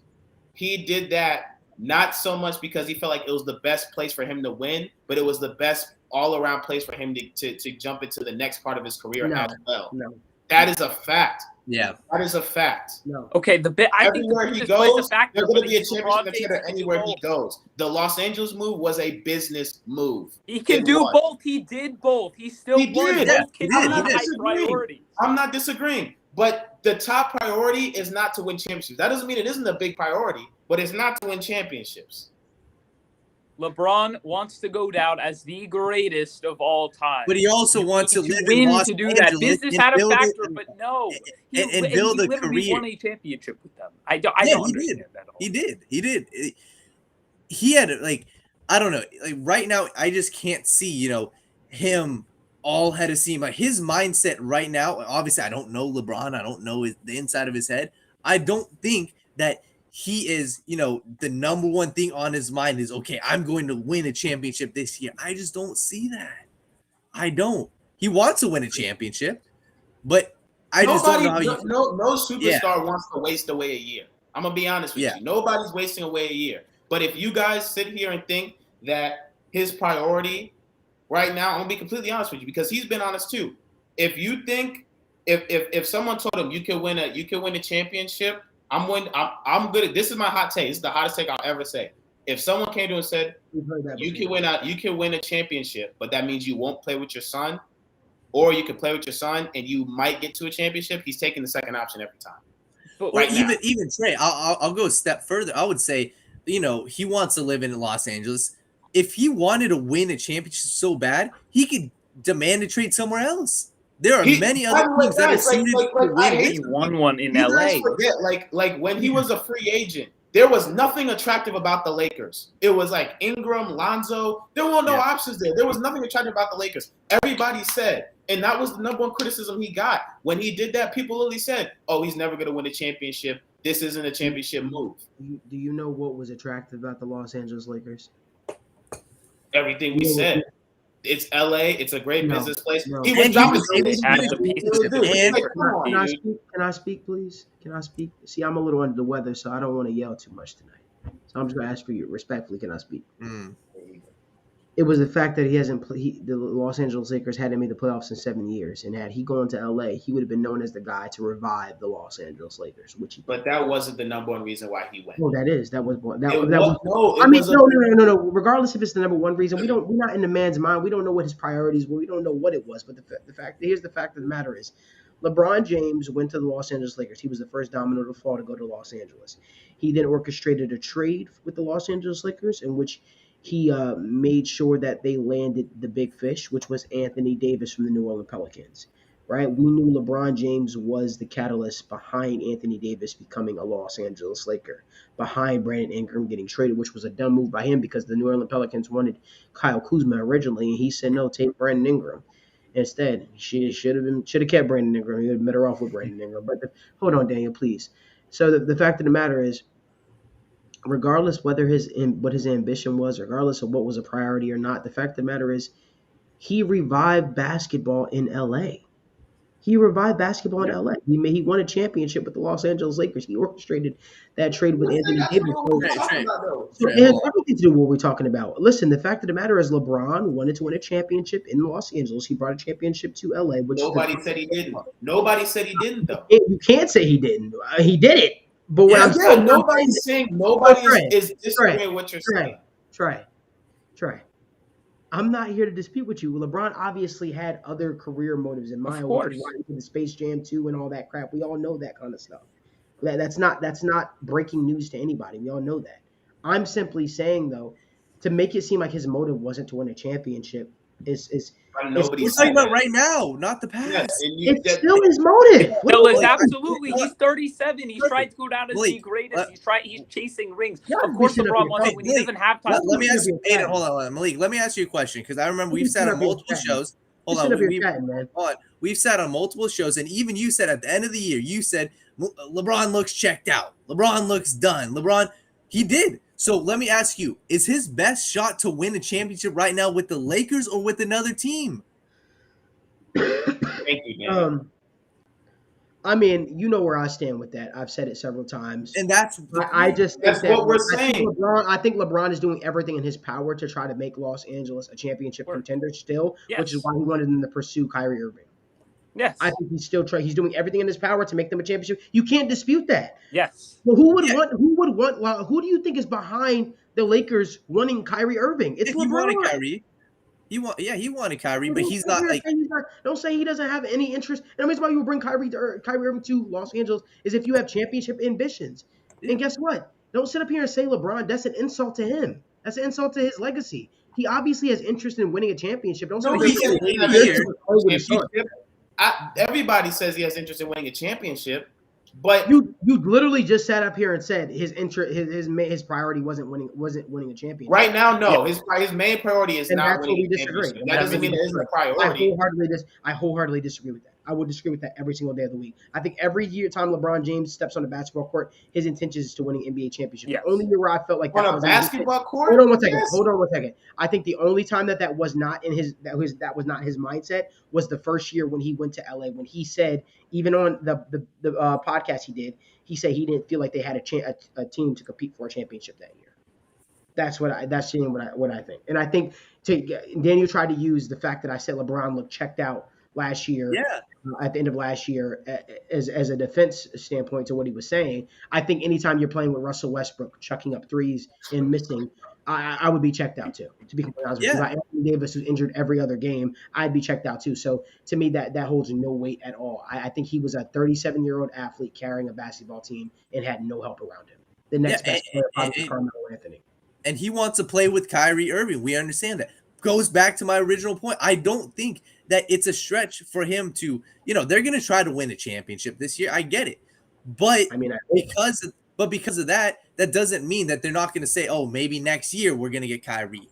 he did that not so much because he felt like it was the best place for him to win, but it was the best all-around place for him to jump into the next part of his career as well. No. That is a fact. Yeah. That is a fact. No. Okay, Everywhere he goes, there's going to be a championship LeBron contender anywhere he goes. The Los Angeles move was a business move. He can do both. He did both. He still won. did. Both can I'm be not high disagreeing. priority. I'm not disagreeing. But the top priority is not to win championships. That doesn't mean it isn't a big priority, but it's not to win championships. LeBron wants to go down as the greatest of all time. But he also wants to live win in Los to do Angeles that. Business and had a build factor, it, but no. and build a career. Won a championship with them. I don't He understand did. that at all. He did. He had I don't know. Like right now, I just can't see him all head of steam. Like his mindset right now. Obviously, I don't know LeBron. I don't know the inside of his head. I don't think that he is, the number one thing on his mind is, okay, I'm going to win a championship this year. I just don't see that. I don't. He wants to win a championship, but I just don't know how no superstar wants to waste away a year. I'm going to be honest with you. Nobody's wasting away a year. But if you guys sit here and think that his priority right now, I'm going to be completely honest with you because he's been honest too. If you think if someone told him you can win a championship, I'm good. This is my hot take. This is the hottest take I'll ever say. If someone came to him and said you can win a championship, but that means you won't play with your son, or you can play with your son and you might get to a championship, he's taking the second option every time. But even Trey, I'll go a step further. I would say, he wants to live in Los Angeles. If he wanted to win a championship so bad, he could demand a trade somewhere else. There are many other teams that are suited to win. He won one in LA. Forget, like when he was a free agent, there was nothing attractive about the Lakers. It was like Ingram, Lonzo. There were no options there. There was nothing attractive about the Lakers. Everybody said, and that was the number one criticism he got. When he did that, people literally said, oh, he's never going to win a championship. This isn't a championship move. Do you know what was attractive about the Los Angeles Lakers? Everything we said. It's LA. It's a great business place. No. He was dropping. Can I speak, please? Can I speak? See, I'm a little under the weather, so I don't want to yell too much tonight. So I'm just gonna ask for you respectfully. Can I speak? It was the fact that he hasn't played. The Los Angeles Lakers hadn't made the playoffs in 7 years, and had he gone to LA, he would have been known as the guy to revive the Los Angeles Lakers. But that wasn't the number one reason why he went. No, that was one. No. Regardless if it's the number one reason, we're not in the man's mind. We don't know what his priorities were. We don't know what it was. But here's the fact of the matter is, LeBron James went to the Los Angeles Lakers. He was the first domino to fall to go to Los Angeles. He then orchestrated a trade with the Los Angeles Lakers in which he made sure that they landed the big fish, which was Anthony Davis from the New Orleans Pelicans, right? We knew LeBron James was the catalyst behind Anthony Davis becoming a Los Angeles Laker, behind Brandon Ingram getting traded, which was a dumb move by him because the New Orleans Pelicans wanted Kyle Kuzma originally, and he said, no, take Brandon Ingram. Instead, she should have kept Brandon Ingram. He would have been better off with Brandon Ingram. But hold on, Daniel, please. So the fact of the matter is, regardless what his ambition was, regardless of what was a priority or not, the fact of the matter is he revived basketball in LA. He won a championship with the Los Angeles Lakers. He orchestrated that trade with Anthony Davis. So it has everything to do with what we're talking about. Listen, the fact of the matter is LeBron wanted to win a championship in Los Angeles. He brought a championship to LA. Nobody said he didn't. Nobody said he didn't, though. You can't say he didn't. He did it. But nobody's saying nobody is disagreeing with what you're saying. Trey. I'm not here to dispute with you. LeBron obviously had other career motives in mind. Of course. The Space Jam 2 and all that crap. We all know that kind of stuff. That's not breaking news to anybody. We all know that. I'm simply saying, though, to make it seem like his motive wasn't to win a championship is Nobody We're said talking about that. right now, not the past. Yes, and you, It's still his motive. Bill is Wait, absolutely. He's 37. He's trying to go down as the Malik, greatest. He's chasing rings. Yeah, Of course, listen up LeBron here. wants to Hey, win. He doesn't have time. let me ask Listen up you, here, Aiden, hold on, Malik. Let me ask you a question because I remember we've Listen sat up on here, multiple chatting. shows. Hold Listen on, up here chatting, man. hold on. We've sat on multiple shows, and even you said at the end of the year, you said LeBron looks checked out. LeBron looks done. He did. So let me ask you: is his best shot to win a championship right now with the Lakers or with another team? thank you, man. I mean, you know where I stand with that. I've said it several times. And that's I just think That's that what we're I think saying. I think LeBron is doing everything in his power to try to make Los Angeles a championship contender still, which is Yes. why he wanted them to pursue Kyrie Irving. Yes. I think he's still he's doing everything in his power to make them a championship. You can't dispute that. Yes. Well, who do you think is behind the Lakers wanting Kyrie Irving? It's he LeBron. wanted Kyrie. He wanted Kyrie, but he's not like. Don't say he doesn't have any interest. And the reason why you would bring Kyrie Irving to Los Angeles is if you have championship ambitions. Yeah. And guess what? Don't sit up here and say LeBron. That's an insult to him. That's an insult to his legacy. He obviously has interest in winning a championship. Don't say No, he he can win a championship. Everybody says he has interest in winning a championship, but You literally just sat up here and said his priority wasn't winning a championship. right now, no. His main priority is And not that's where we winning a disagree. championship. That doesn't mean it isn't a priority. I wholeheartedly disagree with that. I would disagree with that every single day of the week. I think every time LeBron James steps on the basketball court, his intention is to winning NBA championship. Yes. The only year where I felt like that On a was basketball court? Hold on one second. Yes. Hold on one second. I think the only time that was not in his that was not his mindset was the first year when he went to LA, when he said, even on the podcast he did, he said he didn't feel like they had a team to compete for a championship that year. That's what I think. And I think Daniel tried to use the fact that I said LeBron looked checked out last year. Yeah. At the end of last year, as a defense standpoint to what he was saying. I think anytime you're playing with Russell Westbrook chucking up threes and missing, I would be checked out too. To be completely honest with you, Anthony Davis, who's injured every other game, I'd be checked out too. So to me, that holds no weight at all. I think he was a 37-year-old athlete carrying a basketball team and had no help around him. The next best player probably was Carmelo Anthony. And he wants to play with Kyrie Irving. We understand that. Goes back to my original point. I don't think that it's a stretch for him to, they're going to try to win a championship this year. I get it. But because of that doesn't mean that they're not going to say, oh, maybe next year we're going to get Kyrie.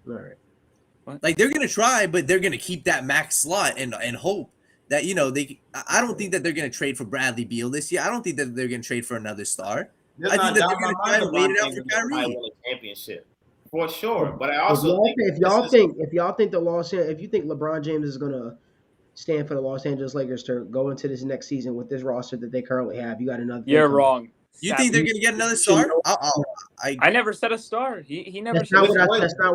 All right. Like they're going to try, but they're going to keep that max slot and hope that, I don't think that they're going to trade for Bradley Beal this year. I don't think that they're going to trade for another star. I think that they're going to try and wait it out for Kyrie. Championship. For sure, but I also if you think LeBron James is gonna stand for the Los Angeles Lakers to go into this next season with this roster that they currently have, you got another. You're wrong. You think they're gonna get another star? I never said a star. He never. That's not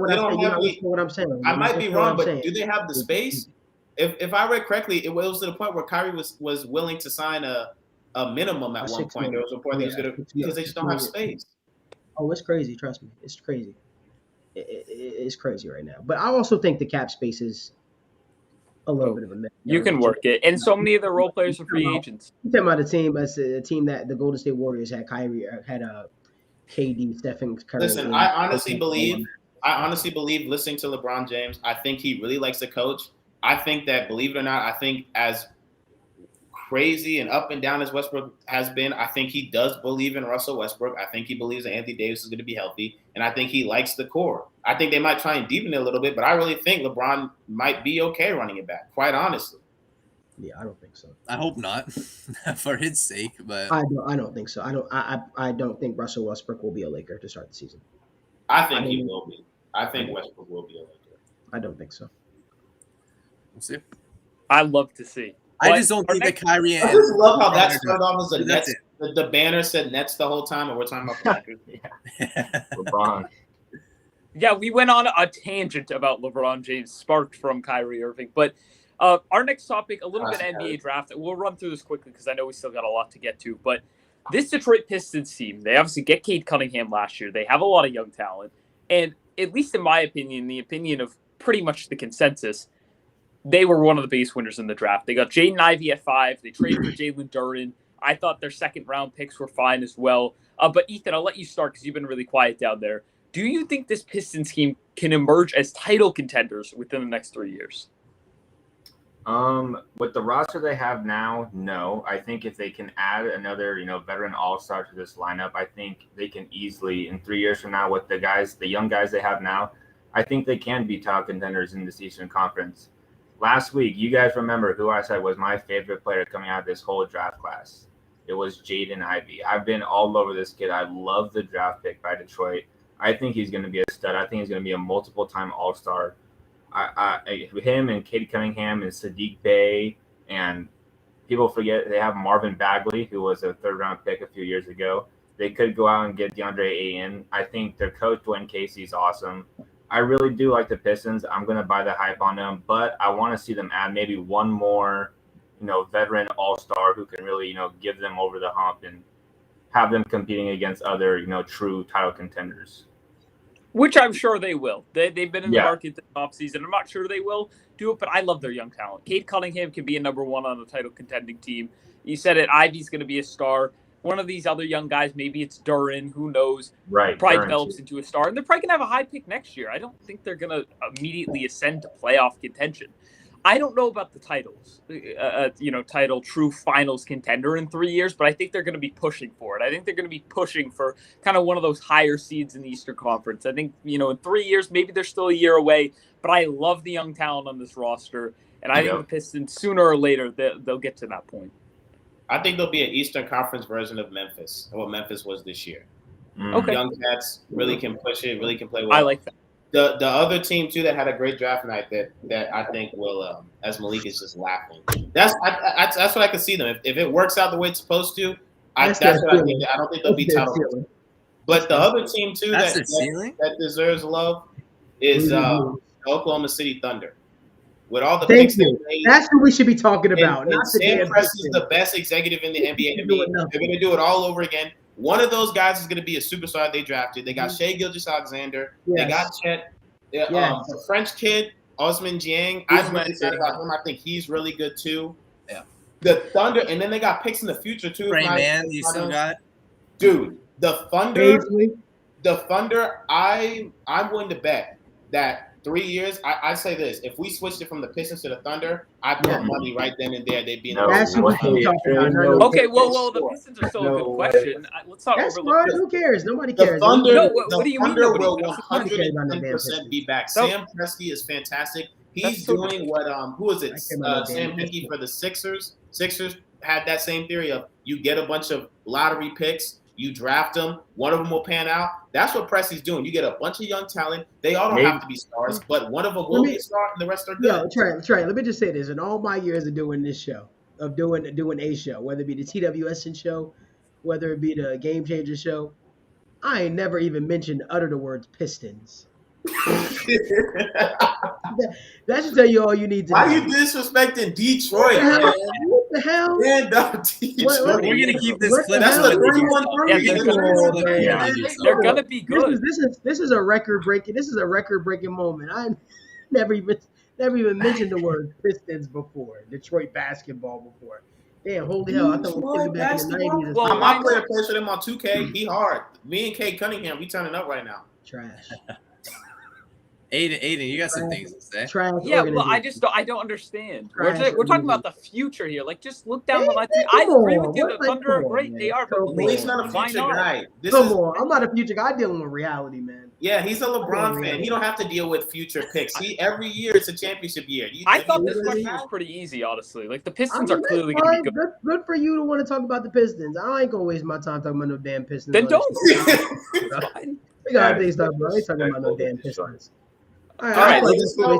what I'm saying. I might be wrong, but do they have the space? If I read correctly, it was to the point where Kyrie was willing to sign a minimum at one point. There was a report that he was gonna because they just don't have space. Oh, it's crazy. Trust me, it's crazy. It's crazy right now. But I also think the cap space is a little bit of a mess. You can work it. And so many of the role players are free agents. You're talking about a team that the Golden State Warriors had Kyrie, had KD, Stephen Curry. Listen, I honestly believe, listening to LeBron James, I think he really likes to coach. I think that, believe it or not, I think as crazy and up and down as Westbrook has been, I think he does believe in Russell Westbrook. I think he believes that Anthony Davis is going to be healthy, and I think he likes the core. I think they might try and deepen it a little bit, but I really think LeBron might be okay running it back, quite honestly. Yeah, I don't think so. I hope not, for his sake. But I don't think so. I don't think Russell Westbrook will be a Laker to start the season. I think he will be. I think Westbrook will be a Laker. I don't think so. We'll see. I'd love to see. I just don't think that Kyrie and I just love how that started off as the Nets. The banner said Nets the whole time, and we're talking about the Lakers. LeBron. Yeah, we went on a tangent about LeBron James, sparked from Kyrie Irving. But our next topic, a little bit NBA draft. We'll run through this quickly because I know we still got a lot to get to. But this Detroit Pistons team, they obviously get Cade Cunningham last year. They have a lot of young talent. And at least in my opinion, the opinion of pretty much the consensus, they were one of the biggest winners in the draft. They got Jaden Ivey at 5. They traded for Jalen Duren. I thought their second-round picks were fine as well. But, Ethan, I'll let you start because you've been really quiet down there. Do you think this Pistons team can emerge as title contenders within the next 3 years? With the roster they have now, no. I think if they can add another, veteran all-star to this lineup, I think they can easily, in 3 years from now, with the young guys they have now, I think they can be top contenders in this Eastern Conference. Last week, you guys remember who I said was my favorite player coming out of this whole draft class. It was Jaden Ivey. I've been all over this kid. I love the draft pick by Detroit. I think he's going to be a stud. I think he's going to be a multiple-time all-star. Him and Cade Cunningham and Sadiq Bey, and people forget they have Marvin Bagley, who was a third-round pick a few years ago. They could go out and get DeAndre Ayton. I think their coach, Dwayne Casey's awesome. I really do like the Pistons. I'm going to buy the hype on them, but I want to see them add maybe one more, veteran all-star who can really, give them over the hump and have them competing against other, true title contenders. Which I'm sure they will. They've been in the market this offseason. I'm not sure they will do it, but I love their young talent. Cade Cunningham can be a number one on a title contending team. You said it. Ivy's going to be a star. One of these other young guys, maybe it's Duran, who knows, right? Probably develops into a star. And they're probably going to have a high pick next year. I don't think they're going to immediately ascend to playoff contention. I don't know about the titles, title true finals contender in 3 years, but I think they're going to be pushing for it. I think they're going to be pushing for kind of one of those higher seeds in the Eastern Conference. I think, in 3 years, maybe they're still a year away, but I love the young talent on this roster. And I think the Pistons, sooner or later, they'll get to that point. I think there'll be an Eastern Conference version of Memphis, or what Memphis was this year. Okay. Young cats really can push it, really can play well. I like that. The other team too that had a great draft night that I think will, as Malik is just laughing. That's what I can see them. If it works out the way it's supposed to, that's what I think. I don't think they'll be title. But the other team too that deserves love is the Oklahoma City Thunder. With all the picks they made, that's what we should be talking about. And Sam Presti's the best executive in the NBA. They're going to do it all over again. One of those guys is going to be a superstar they drafted. They got Shai Gilgeous-Alexander. Yes. They got Chet. The French kid, Osman Jiang. I'm really excited about him. I think he's really good too. Yeah. The Thunder, and then they got picks in the future too. Man, you still got? Dude, the Thunder. The Thunder. I'm willing to bet that 3 years. I say this: if we switched it from the Pistons to the Thunder, I put money right then and there. They'd be in the Okay, well, the Pistons are still a good question. Let's not overlook this. Who cares? Nobody cares. The Thunder, what do you mean? Thunder will 110% be back. Sam Presti is fantastic. He's doing what who is it? Sam Hinkie for the Sixers. Sixers had that same theory of you get a bunch of lottery picks. You draft them, one of them will pan out. That's what Presti's doing. You get a bunch of young talent. They all don't have to be stars, but one of them will be a star, and the rest are good. Yeah, that's right. Let me just say this. In all my years of doing this show, of doing a show, whether it be the TWS In Show, whether it be the Game Changer Show, I ain't never even uttered the words Pistons. That should tell you all you need to know. Why are you disrespecting Detroit, man? What the hell? Man, no, Detroit. We're gonna keep this clip. That's a 3-1-3. They're gonna be good. This is a record breaking. This is a record breaking moment. I never even mentioned the word Pistons before. Detroit basketball before. Damn, holy hell! I thought we were back in the 90s. Well, my player plays for them on 2K. He hard. Me and Cade Cunningham, we turning up right now. Trash. Aiden, you got some things to say. Yeah, well, I don't understand. We're talking about the future here. Like, just look down the line. I agree with you. The Thunder are great. They are. But he's not a future guy. Come on, I'm not a future guy. Dealing with reality, man. Yeah, he's a LeBron fan. He don't have to deal with future picks. Every year it's a championship year. I thought this question was pretty easy, honestly. Like, the Pistons are clearly going to be good. Good for you to want to talk about the Pistons. I ain't gonna waste my time talking about no damn Pistons. Then don't. We got things to talk about. I ain't talking about no damn Pistons. All right.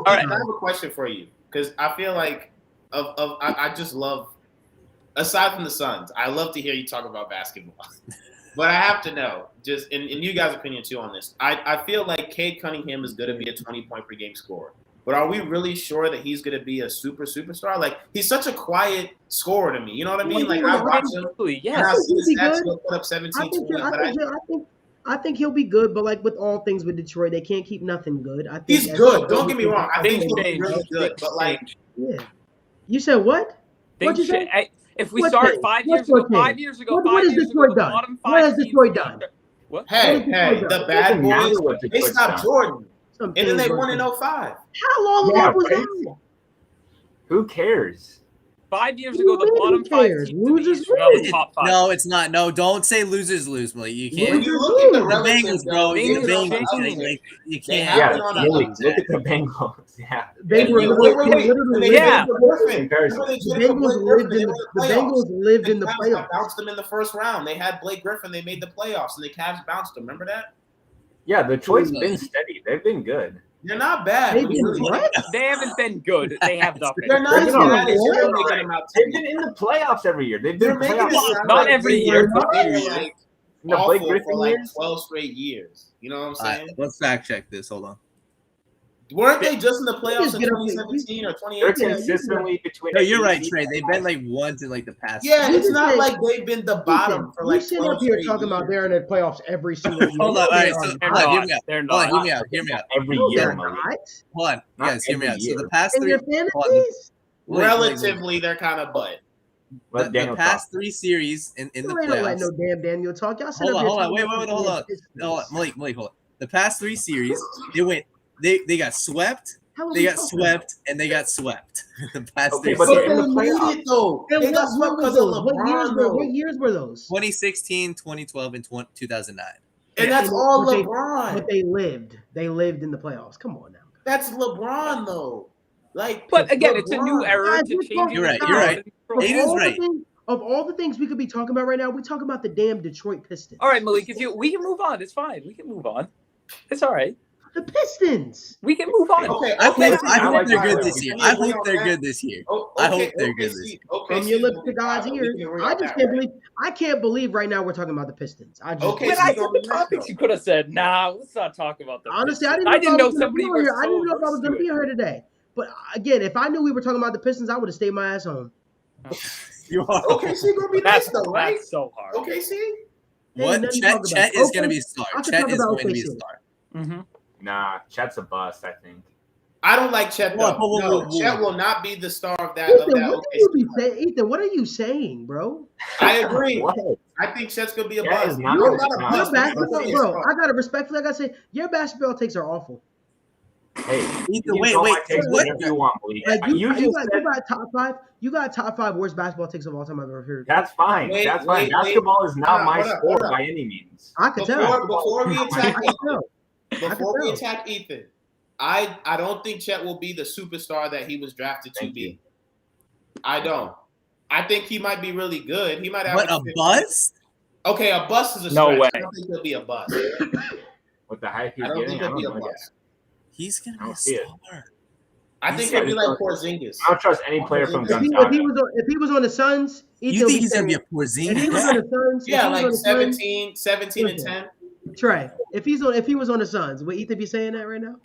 I have a question for you because I feel like I just love, aside from the Suns, I love to hear you talk about basketball. But I have to know, just in you guys' opinion too on this, I feel like Cade Cunningham is going to be a 20-point per game scorer. But are we really sure that he's going to be a superstar? Like, he's such a quiet scorer to me. You know what I mean? Like, I watch him. Yes. I see his stats, he'll put up 17 I think he'll be good, but like with all things with Detroit, they can't keep nothing good. I think he's good. Don't get me wrong. I think he'll be really good. But like, yeah. You said what? What'd you say? If we start 5 years ago, what has Detroit done? What has Detroit done? What? Hey, the bad boys, they Detroit's stopped done. Jordan. Some And then they things won in working. 05. How long Yeah, ago was right? that? Who cares? 5 years Who ago, the really bottom 5 cares? teams in the Losers East were now the lose. top 5. No, it's not. No, don't say losers lose, Malik. You When can't. you look at the The relative, Bengals, bro. though, The Bengals Bengals Bengals. changed. Like, you They can't. have Yeah, been on a really. uptick. Look at the Bengals. Yeah. They And were wait, literally when they Yeah. traded for Griffin, Comparison. remember they the traded for Bengals Blake Griffin, lived they in were the in the playoffs. Bengals lived The in the Cavs playoffs. got bounced them in the first round. They had Blake Griffin. They made the playoffs, and the Cavs bounced them. Remember that? Yeah, Detroit's been steady. They've been good. They're not bad. They when did you really what? They haven't been good. They have nothing. They're not as No, bad as what? you're making them out to They've be. been in the playoffs every year. They've They're been making playoff. it sound Not like every they year, were but like The Blake awful Griffin for like years? 12 straight years. You know what I'm All right, saying? let's fact check this. Hold on. Weren't they just in the playoffs just in get up 2017 or They're 2018? consistently between. No, you're the right, eight Trey. seed They've and been like once in like the past. Yeah, You it's just not say- like they've been the bottom for like you sit 12 up here straight talking about years. they're in the playoffs every single year. Hold on. All No, right, they so are They're hold on, hear not. me out. They're Hold on, not. hear me out. Hear me out. every No, year, they're Malik. not. Hold on, Not guys, hear me every out. So year. the past In three, your hold on, fantasies? Relatively, they're kind of butt. Let the Daniel past talk. 3 series in the You ain't gonna let playoffs. no damn Daniel talk. Y'all sit Hold up on, here hold on. talking Wait, about hold the on. Pistons. Hold on, Malik, hold on. The past 3 series, they got swept, How are they we got talking? swept, and they got swept. The past Okay, 3 but But they're they in the series. made playoffs. it though. And They got what swept was because of those? What years LeBron were? though. What years were those? 2016, 2012, and 2009. And that's all But they- LeBron. But they lived. They lived in the playoffs. Come on now. That's LeBron though. Like, But again, it's a new LeBron. era Guys, to we're change. talking You're right, about- you're right. Of Aiden's all the right. things- Of all the things we could be talking about right now, we're talking about the damn Detroit Pistons. All right, Malik, we can move on. It's fine. We can move on. It's all right. The Pistons. We can move on. Okay, I okay. hope they're good fine. this year. Can we I agree hope on they're that? good this year. Oh, I hope okay, they're good OKC this year. From your lips to God's ears. I just can't believe. I can't believe right now we're talking about the Pistons. I just. Okay, When so I you said don't the remember. topics, you could have said, "Nah, let's not talk about them." Honestly, Pistons." I didn't know somebody somebody was here. I didn't know if I was versed going to to be it. here today. But again, if I knew we were talking about the Pistons, I would have stayed my ass home. You are. OKC gonna be nice though, right? That's so hard. OKC. What? nothing to Chet, talk about. Chet is going to Okay, be a star. I can Chet talk is about going to be a OKC. star. Mm-hmm. Nah, Chet's a bust, I think. I don't like Chet though. Whoa. No, Chet will not be the star of that. Ethan, what do you OKC. be saying? Ethan, what are you saying, bro? I agree. What? I think Chet's gonna be a Chet bust. is not You're gonna not a be- Your bust. but he's basketball, gonna be a bro. star. I gotta respectfully, I gotta say, your basketball takes are awful. Hey, you can wait, throw my wait, takes what? whenever you want, Malik. Like You just got said top five. You got top five worst basketball takes of all time I've ever heard. that's fine. Wait, That's fine. wait, wait. Basketball is not my Hold up, sport hold up. by any means. I could tell. Before we attack I could tell. Before we tell. attack Ethan, I don't think Chet will be the superstar that he was drafted to Thank be. you. I don't. I think he might be really good. He might have What, a bust? Okay, a bust is a No stretch. way. I don't think he'll be a bust. With the hype he's I don't getting, think I he'll don't be a know. bust. He's going to I be don't a see it. star. I think Yeah, he'll be just like don't- Porzingis. I don't trust any player from If he Gonzalez. was on the Suns, Ethan You would think be he's going to be saying- a If he was on Porzingis? the Suns, Yeah, if he like was on the Suns, 17 and Listen. 10. Trey, if he was on the Suns, would Ethan be saying that right now?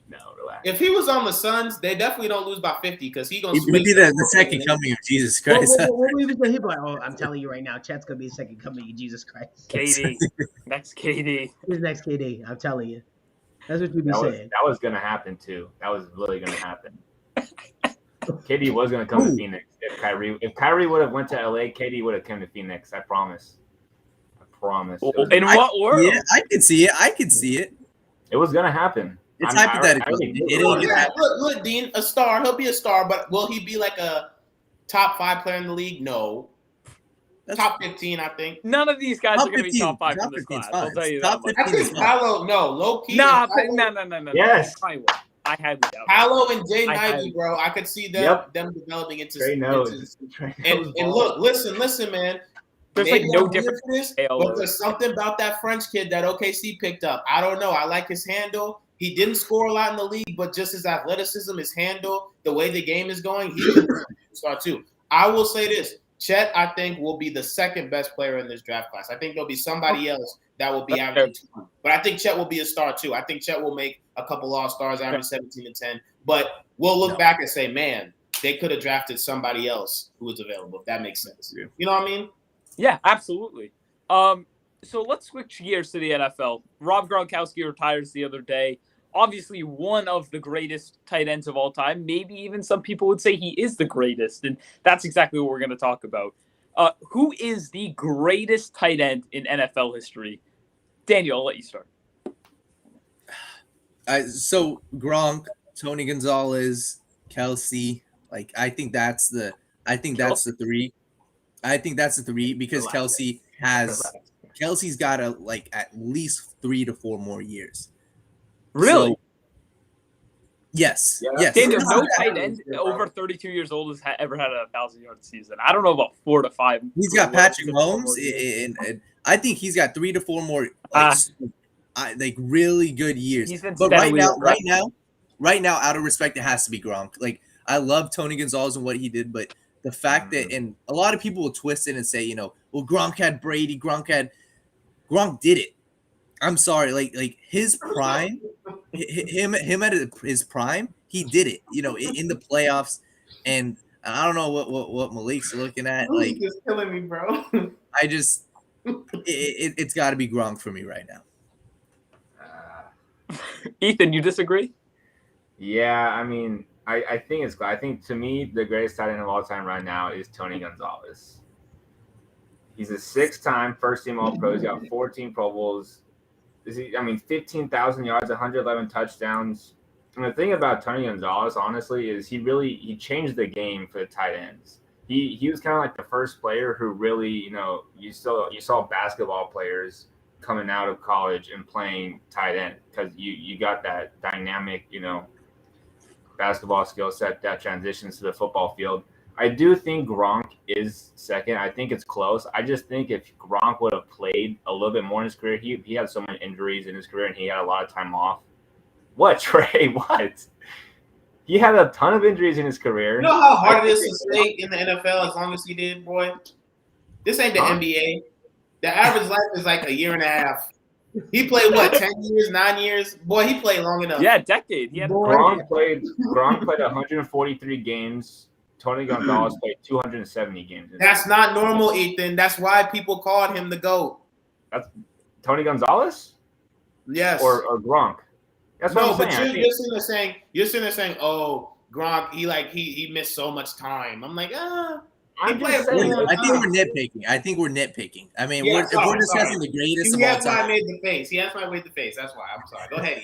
No, relax. If he was on the Suns, they definitely don't lose by 50 because he gonna He'd swing be the second coming of Jesus Christ. What would he be saying? He'd be like, "Oh, I'm telling you right now, Chet's gonna be the second coming of Jesus Christ. KD, next KD. He's next KD. I'm telling you." That's what you'd be That saying. was gonna happen too. That was really gonna happen. KD was gonna come to Phoenix if Kyrie would have went to LA, KD would have come to Phoenix. I promise. I promise. It was, In what world? Yeah, I can see it. I can see it. it was gonna happen. It's I mean, hypothetical. I already knew It it ain't was. gonna happen. Look, Dean, a star. He'll be a star, but will he be like a top 5 player in the league? No. Top 15, I think. None of these guys Top are going to be 15, top 5 top in this 15 's class. I'll fine. tell you Top that much. 15 I is think fine. Paolo, no, low key. Nah, no. Yes. I will. I highly doubt it. Paolo and Jay I Knightley, have- bro. I could see them Yep. them developing into. Trey knows. And look, listen, man. There's Maybe like no I'm weird difference. for this, ALO. but there's something about that French kid that OKC picked up. I don't know. I like his handle. He didn't score a lot in the league, but just his athleticism, his handle, the way the game is going, he can start too. I will say this. Chet, I think, will be the second best player in this draft class. I think there'll be somebody else that will be averaging 2. But I think Chet will be a star too. I think Chet will make a couple All-Stars, average 17 and 10. But we'll look back and say, man, they could have drafted somebody else who was available, if that makes sense. You know what I mean? Yeah, absolutely. So let's switch gears to the NFL. Rob Gronkowski retires the other day. Obviously, one of the greatest tight ends of all time. Maybe even some people would say he is the greatest, and that's exactly what we're going to talk about. Who is the greatest tight end in NFL history? Daniel, I'll let you start. So Gronk, Tony Gonzalez, Kelsey. Like I think that's the three. I think that's the three because Kelsey's got at least 3 to 4 more years. Really? So, yes. Daniel, no tight end over 32 years old has ever had a 1,000-yard season. I don't know about 4 to 5. He's got Patrick Mahomes, and I think he's got 3 to 4 more really good years. But right now, out of respect, it has to be Gronk. Like I love Tony Gonzalez and what he did, but the fact that, and a lot of people will twist it and say, well, Gronk had Brady, Gronk did it. I'm sorry, like his prime, him at his prime, he did it. In the playoffs, and I don't know what Malik's looking at. Like, just killing me, bro. I just, it's got to be Gronk for me right now. Ethan, you disagree? Yeah, I mean, I think to me the greatest tight end of all time right now is Tony Gonzalez. He's a 6-time first-team All-Pro. He's got 14 Pro Bowls. 15,000 yards, 111 touchdowns. And the thing about Tony Gonzalez, honestly, is he changed the game for the tight ends. He was kind of like the first player who really, you saw basketball players coming out of college and playing tight end because you got that dynamic, basketball skill set that transitions to the football field. I do think Gronk is second. I think it's close. I just think if Gronk would have played a little bit more in his career, he had so many injuries in his career and he had a lot of time off. What, Trey? What? He had a ton of injuries in his career. You know how hard it is to stay in the NFL as long as he did, boy? This ain't the NBA. The average life is like a year and a half. He played, 10 years, 9 years? Boy, he played long enough. Yeah, a decade. Gronk played 143 games. Tony Gonzalez played 270 games. That's not normal, Ethan. That's why people called him the GOAT. That's Tony Gonzalez? Yes. Or Gronk. That's what I'm saying. You're sitting there saying, oh, Gronk, he missed so much time. I'm like, I think we're nitpicking. I mean, if we're discussing the greatest of all time. That's why I made the face. That's why I made the face. That's why. I'm sorry. Go ahead.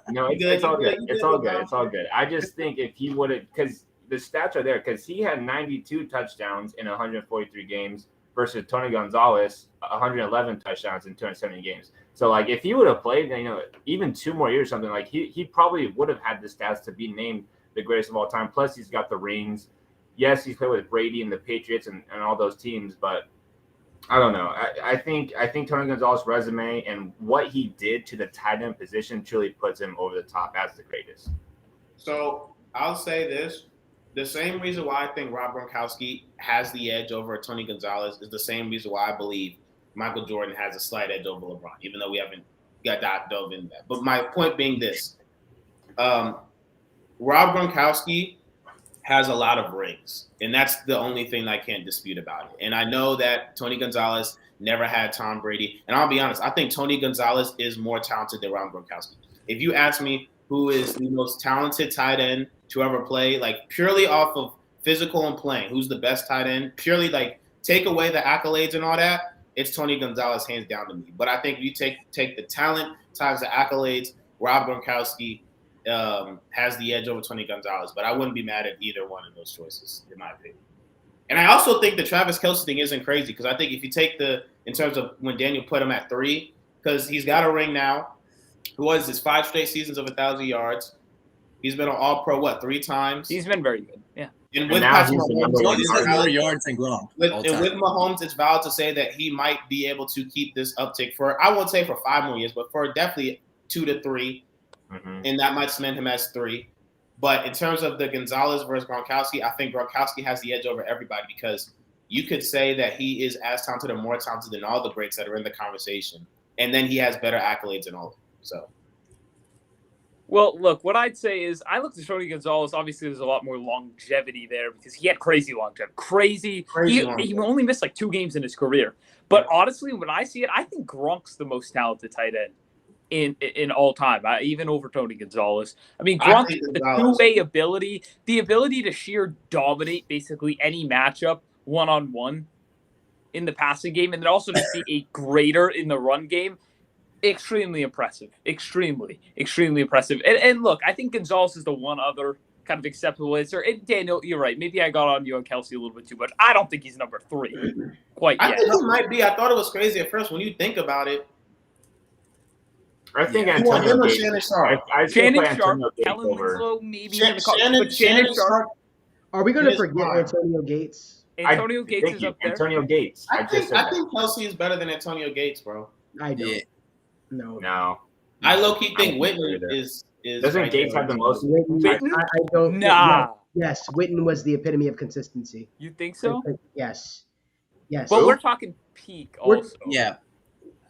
No, it's all good. It's all good. It's all good. I just think if he would have, because the stats are there, because he had 92 touchdowns in 143 games versus Tony Gonzalez, 111 touchdowns in 270 games. So, if he would have played, even 2 more years or something, he probably would have had the stats to be named the greatest of all time. Plus, he's got the rings. Yes, he's played with Brady and the Patriots and all those teams, but I don't know. I think Tony Gonzalez's resume and what he did to the tight end position truly puts him over the top as the greatest. So I'll say this. The same reason why I think Rob Gronkowski has the edge over Tony Gonzalez is the same reason why I believe Michael Jordan has a slight edge over LeBron, even though we haven't got dove into that. But my point being this. Rob Gronkowski has a lot of rings, and that's the only thing I can't dispute about it. And I know that Tony Gonzalez never had Tom Brady, and I'll be honest, I think Tony Gonzalez is more talented than Rob Gronkowski. If you ask me who is the most talented tight end to ever play, purely off of physical and playing, who's the best tight end, purely take away the accolades and all that, it's Tony Gonzalez hands down to me. But I think if you take the talent times the accolades, Rob Gronkowski has the edge over Tony Gonzalez, but I wouldn't be mad at either one of those choices, in my opinion. And I also think the Travis Kelce thing isn't crazy because I think if you take in terms of when Daniel put him at 3, because he's got a ring now. Who was his 5 straight seasons of 1,000 yards? He's been an All-Pro 3 times. He's been very good. Yeah. And with Patrick Mahomes, he's has more yards than Gronk. With Mahomes, it's valid to say that he might be able to keep this uptick for, I won't say for 5 more years, but for definitely 2 to 3. Mm-hmm. And that might cement him as 3. But in terms of the Gonzalez versus Gronkowski, I think Gronkowski has the edge over everybody because you could say that he is as talented or more talented than all the greats that are in the conversation. And then he has better accolades than all of them. So. Well, look, what I'd say is I looked at Tony Gonzalez. Obviously, there's a lot more longevity there because he had crazy longevity. Crazy he only missed 2 games in his career. But honestly, when I see it, I think Gronk's the most talented tight end in all time, even over Tony Gonzalez. I mean, Gronk, the two-way ability, the ability to sheer dominate basically any matchup one-on-one in the passing game, and then also to be a greater in the run game. Extremely impressive. Extremely impressive. And look, I think Gonzalez is the one other kind of acceptable answer. And Daniel, you're right. Maybe I got on you and Kelsey a little bit too much. I don't think he's number 3 quite yet. I think he might be. I thought it was crazy at first when you think about it. I think You want him Antonio or Gates. Shannon Sharp? I still Shannon play Sharp, Antonio Gates Kellen over. Winslow, maybe Shannon, in the but Shannon Shannon Sharp. Sharp. Are we going to It is forget fine. Antonio Gates? Antonio Gates Thank is you. up there. Antonio Gates. I just said I that. think Kelsey is better than Antonio Gates, bro. I don't. Yeah. No. No. I low key I think don't Whitney either. is. Doesn't right Gates there. have the most? Witten, I don't. Nah. Yes, Witten was the epitome of consistency. You think so? Yes. Yes. But we're talking peak also. Yeah.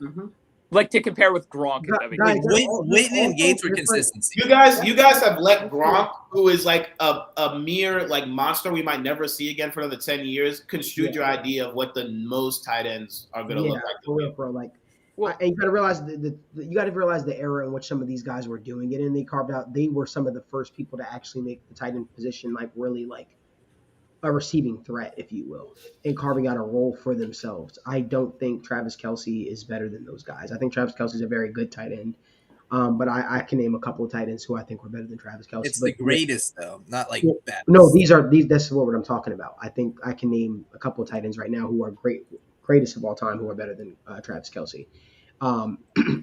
Mm-hmm. Like to compare with Gronk. Guys, I mean, guys, Whitten and Gates were different. consistency. You guys have let Gronk, who is like a mere like monster we might never see again for another 10 years, construed your idea of what the most tight ends are going to look like. For real, bro. Like, Well- and you got to realize you got to realize the era in which some of these guys were doing it, and they carved out. They were some of the first people to actually make the tight end position like really like a receiving threat, if you will, and carving out a role for themselves. I don't think Travis Kelce is better than those guys. I think Travis Kelce is a very good tight end, but I can name a couple of tight ends who I think were better than Travis Kelce. It's the greatest though, not like best. No, these. This is what I'm talking about. I think I can name a couple of tight ends right now who are greatest of all time, who are better than Travis Kelce.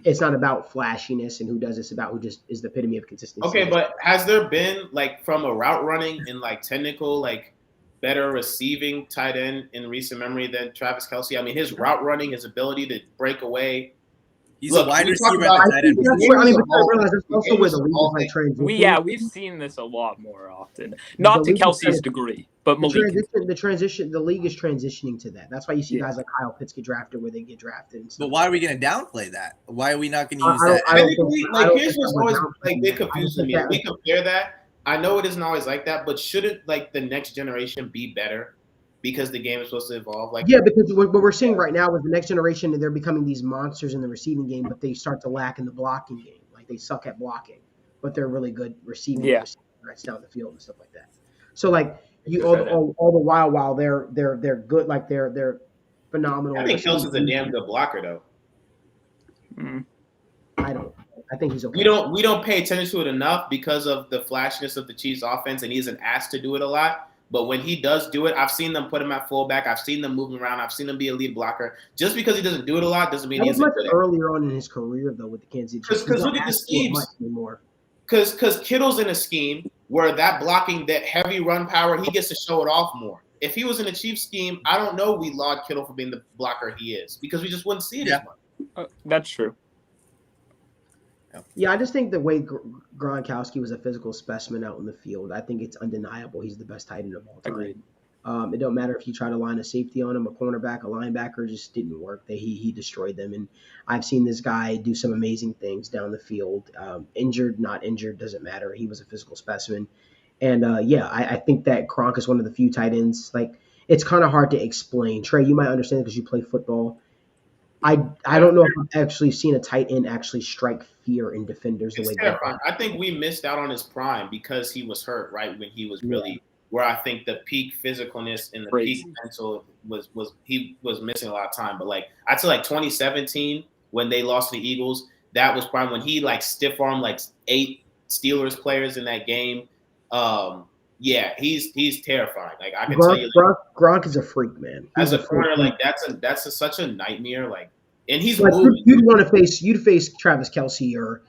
It's not about flashiness and who does this, about who just is the epitome of consistency. Okay, but has there been like from a route running and like technical like better receiving tight end in recent memory than Travis Kelce? I mean, his route running, his ability to break away. He's Look, a wide we talk receiver about- at the tight end That's position. where, I mean, Games but I are realize that's also where the league is like transition. we've seen this a lot more often. Not to league is Kelsey's kind of- degree, but Malik. The league is transitioning to that. That's why you see guys like Kyle Pitts get drafted where they get drafted. And stuff. But why are we going to downplay that? Why are we not going to I- use I that? don't- I don't Technically, think- I like don't here's think what's that always was like been confusing me. I don't We think compare that. I know it isn't always like that, but shouldn't like the next generation be better because the game is supposed to evolve? Like, Yeah, because what we're seeing right now is the next generation, they're becoming these monsters in the receiving game, but they start to lack in the blocking game. Like they suck at blocking, but they're really good receiving threats down the field and stuff like that. So like you all the while they're good, like they're phenomenal. I think Kelsey's a damn good blocker though. I think he's okay. We don't pay attention to it enough because of the flashiness of the Chiefs offense, and he's an asked to do it a lot. But when he does do it, I've seen them put him at fullback. I've seen them move him around. I've seen him be a lead blocker. Just because he doesn't do it a lot doesn't mean That he's was a much good. earlier on in his career though with the Kansas City Chiefs. Because look at the schemes. Because Kittle's in a scheme where that blocking, that heavy run power, he gets to show it off more. If he was in a Chiefs scheme, I don't know we laud Kittle for being the blocker he is because we just wouldn't see it as much. That's true. Yeah, I just think the way Gronkowski was a physical specimen out in the field, I think it's undeniable. He's the best tight end of all time. Agreed. It don't matter if you try to line a safety on him, a cornerback, a linebacker, just didn't work. He destroyed them. And I've seen this guy do some amazing things down the field. Injured, not injured, doesn't matter. He was a physical specimen. And I think that Gronk is one of the few tight ends. Like, it's kind of hard to explain. Trey, you might understand because you play football. I don't know if I've actually seen a tight end actually strike fear in defenders the way terrifying. I think we missed out on his prime because he was hurt, right? When he was really where I think the peak physicalness and the peak potential was he was missing a lot of time. But like I'd say like 2017 when they lost to the Eagles, that was prime when he like stiff armed like 8 Steelers players in that game. He's terrifying. Like I can tell you, like, Gronk is a freak, man. As a corner, like that's such a nightmare. Like, and he's like, moving. You'd face Travis Kelce or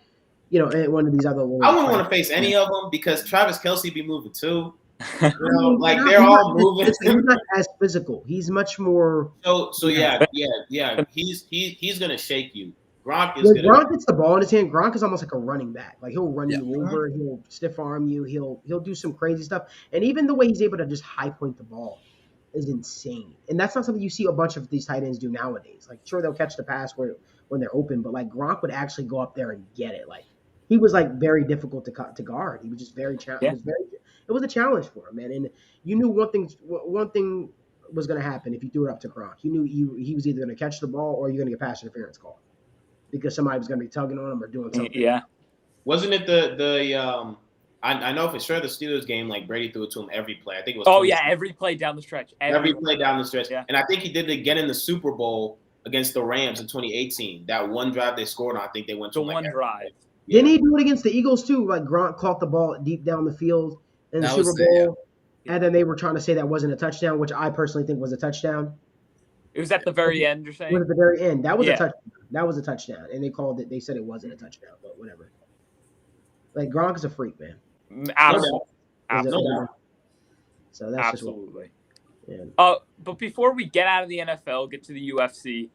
one of these other. I wouldn't want to face any of them because Travis Kelce be moving too. Like they're all moving. He's not as physical. He's much more. So yeah. He's gonna shake you. Gronk is when Gronk gets the ball in his hand, Gronk is almost like a running back. Like he'll run you over, he'll stiff arm you, he'll do some crazy stuff. And even the way he's able to just high point the ball is insane. And that's not something you see a bunch of these tight ends do nowadays. Like sure they'll catch the pass when they're open, but like Gronk would actually go up there and get it. Like he was like very difficult to guard. He was just very challenging. It was a challenge for him, man. And you knew one thing was going to happen if you threw it up to Gronk. You knew he was either going to catch the ball or you're going to get pass interference call. Because somebody was going to be tugging on him or doing something. Yeah. Wasn't it I know for sure the Steelers game, like Brady threw it to him every play. I think it was. Oh, yeah, every play down the stretch. Every play down the stretch. Yeah. And I think he did it again in the Super Bowl against the Rams in 2018. That one drive they scored on, I think they went to The one drive. Didn't he do it against the Eagles too? Like Gronk caught the ball deep down the field in the That Super was Bowl, and then they were trying to say that wasn't a touchdown, which I personally think was a touchdown. It was at the very end, you're It saying? was at the very end. That was a Yeah. touchdown. That was a touchdown, and they called it. They said it wasn't a touchdown, but whatever. Like Gronk is a freak, man. Absolutely. No Absolutely. So that's Absolutely. just what, But before we get out of the NFL, get to the UFC,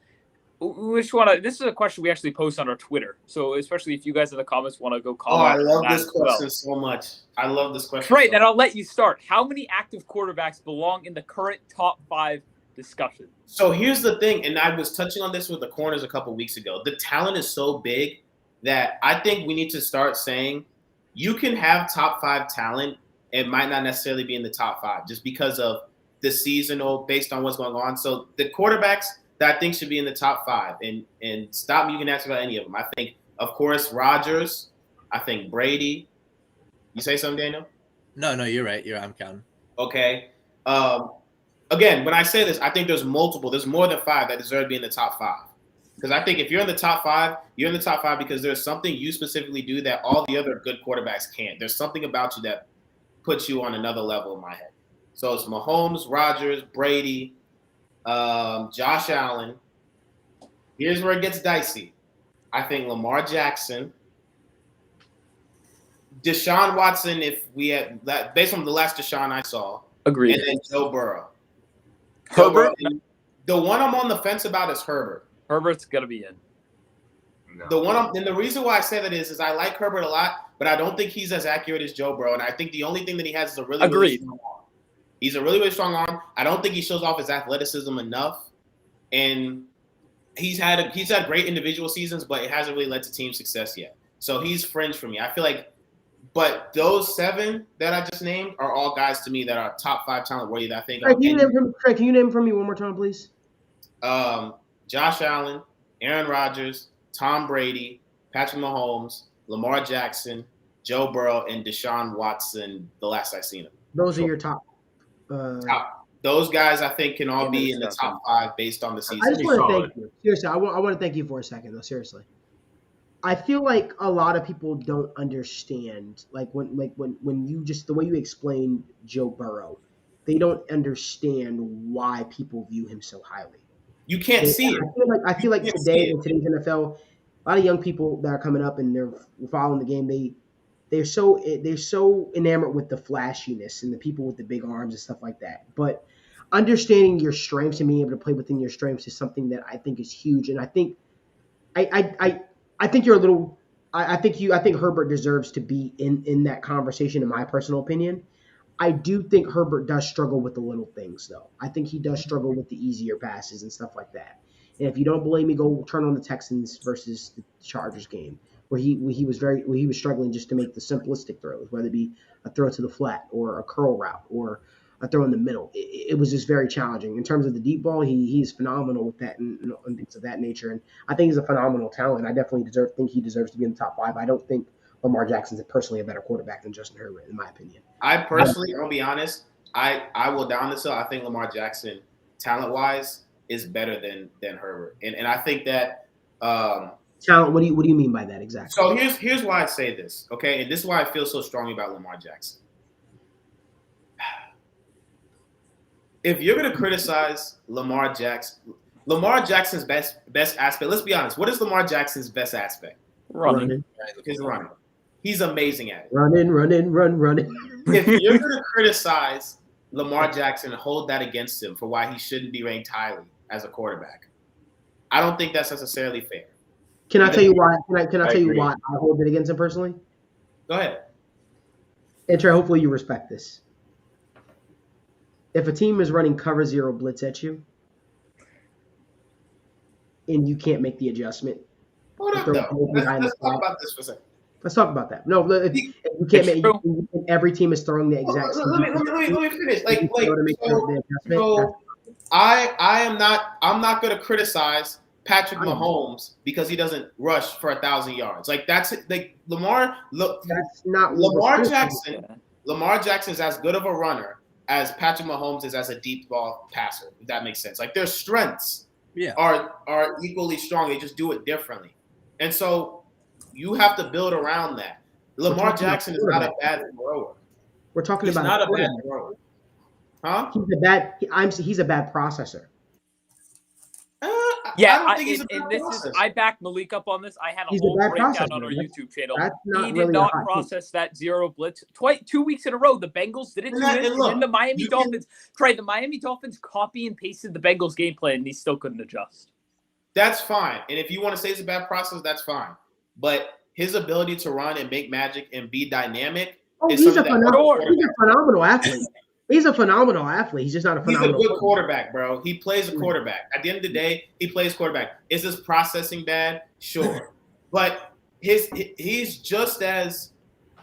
we just want to. This is a question we actually post on our Twitter. So especially if you guys in the comments want to go Oh, comment. I love on that this as well. question so much. I love this question. Right, so and I'll let you start. How many active quarterbacks belong in the current top 5 discussion? So here's the thing, and I was touching on this with the corners a couple weeks ago. The talent is so big that I think we need to start saying you can have top 5 talent. It might not necessarily be in the top 5 just because of the seasonal, based on what's going on. So the quarterbacks that I think should be in the top 5, and stop me, you can ask about any of them. I think, of course, Rodgers. I think Brady. You say something, Daniel? No, you're right. I'm counting. Okay. Again, when I say this, I think there's multiple. There's more than 5 that deserve to be in the top 5. Because I think if you're in the top 5, you're in the top 5 because there's something you specifically do that all the other good quarterbacks can't. There's something about you that puts you on another level in my head. So it's Mahomes, Rodgers, Brady, Josh Allen. Here's where it gets dicey. I think Lamar Jackson, Deshaun Watson, if we had that, based on the last Deshaun I saw. Agreed. And then Joe Burrow. Herbert? The one I'm on the fence about is Herbert. Herbert's going to be in. No. And the reason why I say that is I like Herbert a lot, but I don't think he's as accurate as Joe Burrow. And I think the only thing that he has is a really strong arm. He's a really strong arm. I don't think he shows off his athleticism enough. And he's had great individual seasons, but it hasn't really led to team success yet. So he's fringe for me. I feel like, but those 7 that I just named are all guys to me that are top 5 talent worthy that I think. Can you name for me one more time, please? Josh Allen, Aaron Rodgers, Tom Brady, Patrick Mahomes, Lamar Jackson, Joe Burrow, and Deshaun Watson. The last I seen him. Those are your top. Those guys I think can all be in the top 5 based on the season. I just want to thank you. Seriously, I want to thank you for a second, though. Seriously, I feel like a lot of people don't understand, like when you just the way you explain Joe Burrow, they don't understand why people view him so highly. You can't see it. I feel like today in today's NFL, a lot of young people that are coming up and they're following the game, they're so enamored with the flashiness and the people with the big arms and stuff like that. But understanding your strengths and being able to play within your strengths is something that I think is huge. And I think you're a little. I think Herbert deserves to be in that conversation, in my personal opinion. I do think Herbert does struggle with the little things, though. I think he does struggle with the easier passes and stuff like that. And if you don't believe me, go turn on the Texans versus the Chargers game, where he was struggling just to make the simplistic throws, whether it be a throw to the flat or a curl route or a throw in the middle. It was just very challenging. In terms of the deep ball, he's phenomenal with that and things of that nature. And I think he's a phenomenal talent. I definitely think he deserves to be in the top 5. I don't think Lamar Jackson's personally a better quarterback than Justin Herbert, in my opinion. I personally, I'll be honest, I will down this hill. I think Lamar Jackson, talent-wise, is better than Herbert. And I think that talent, what do you mean by that exactly? So here's why I say this, okay? And this is why I feel so strongly about Lamar Jackson. If you're going to criticize Lamar Jackson's best aspect, let's be honest. What is Lamar Jackson's best aspect? Running. His running. He's amazing at it. Running. If you're going to criticize Lamar Jackson and hold that against him for why he shouldn't be ranked highly as a quarterback, I don't think that's necessarily fair. Can I tell you why? Can I tell you why I hold it against him personally? Go ahead. And Trey, hopefully you respect this. If a team is running cover 0 blitz at you and you can't make the adjustment, Hold up, though. Let's talk about this for a second. Let's talk about that. No, if you can't make every team is throwing the exact same. Let me finish. I'm not going to criticize Patrick Mahomes because he doesn't rush for 1,000 yards. Lamar Jackson is as good of a runner as Patrick Mahomes is as a deep ball passer, if that makes sense. Like, there's strengths. are equally strong. They just do it differently. And so you have to build around that. Lamar Jackson is not a bad thrower. We're talking He's about not a bad thrower. Huh? He's a bad processor. Yeah, I don't think he's a bad processor. I backed Malik up on this. I had a He's whole a bad breakdown processor. on our YouTube channel. He did not process that zero blitz 2 weeks in a row. The Bengals did it to him, and then the Miami Dolphins. The Miami Dolphins copy and pasted the Bengals game plan, and he still couldn't adjust. That's fine. And if you want to say it's a bad process, that's fine. But his ability to run and make magic and be dynamic is he's a phenomenal athlete. He's a phenomenal athlete. He's just not a phenomenal. He's a good quarterback, bro. He plays a quarterback. At the end of the day, he plays quarterback. Is his processing bad? Sure. But he's just as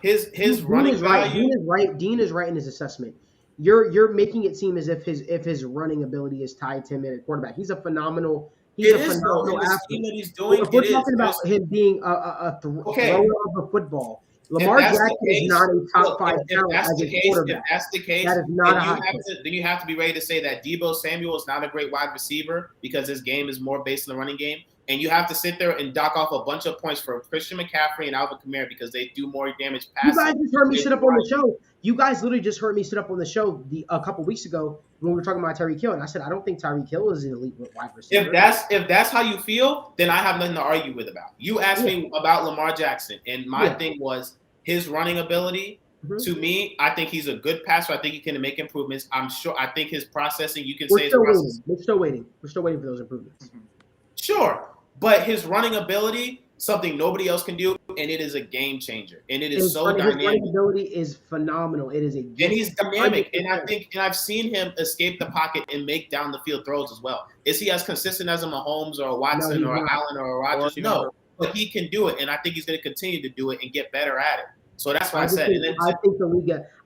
his running value. Dean is right in his assessment. You're making it seem as if his running ability is tied to him at quarterback. He's a phenomenal. He's a phenomenal athlete. That he's doing, if we're talking about him being a thrower of a football, Lamar Jackson is not a top 5 talent as a quarterback. If that's the case, that is not then you have to be ready to say that Deebo Samuel is not a great wide receiver because his game is more based on the running game. And you have to sit there and dock off a bunch of points for Christian McCaffrey and Alvin Kamara because they do more damage passing. You guys just heard me sit up on the show. You guys literally just heard me sit up on the show a couple weeks ago when we were talking about Tyreek Hill, and I said I don't think Tyreek Hill is an elite wide receiver. If that's how you feel, then I have nothing to argue with about. You asked me about Lamar Jackson, and my thing was his running ability. Mm-hmm. To me, I think he's a good passer. I think he can make improvements. I think his processing, you can say his processing. We're still waiting for those improvements. Mm-hmm. Sure. But his running ability, something nobody else can do, and it is a game changer. And it is dynamic. His running ability is phenomenal. It is and he's dynamic. And I've seen him escape the pocket and make down the field throws as well. Is he as consistent as a Mahomes or a Watson or Allen or a Rodgers? No. But he can do it, and I think he's going to continue to do it and get better at it. So that's what I said. I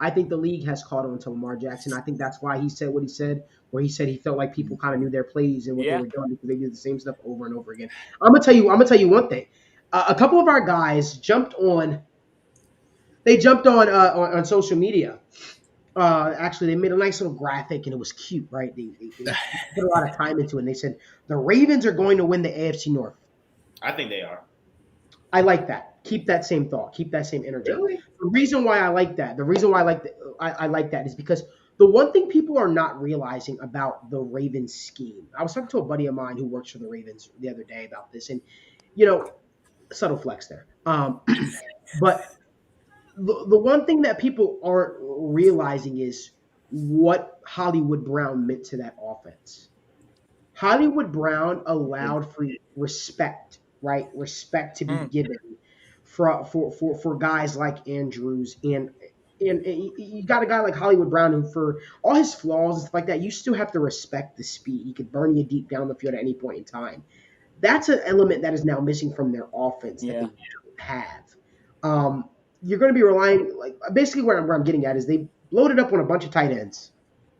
think the league has caught on to Lamar Jackson. I think that's why he said what he said, where he said he felt like people kind of knew their plays and what they were doing because they did the same stuff over and over again. I'm gonna tell you one thing. A couple of our guys jumped on. They jumped on social media. Actually, they made a nice little graphic and it was cute, right? They put a lot of time into it. And they said the Ravens are going to win the AFC North. I think they are. I like that. Keep that same thought. Keep that same energy. Really? The reason why I like that is because the one thing people are not realizing about the Ravens scheme. I was talking to a buddy of mine who works for the Ravens the other day about this, and subtle flex there. But the one thing that people aren't realizing is what Hollywood Brown meant to that offense. Hollywood Brown allowed for respect, right? Respect to be given for guys like Andrews and you got a guy like Hollywood Brown who, for all his flaws and stuff like that, you still have to respect the speed. He could burn you deep down the field at any point in time. That's an element that is now missing from their offense that they don't have. You're going to be relying, like, basically where I'm getting at is they loaded up on a bunch of tight ends.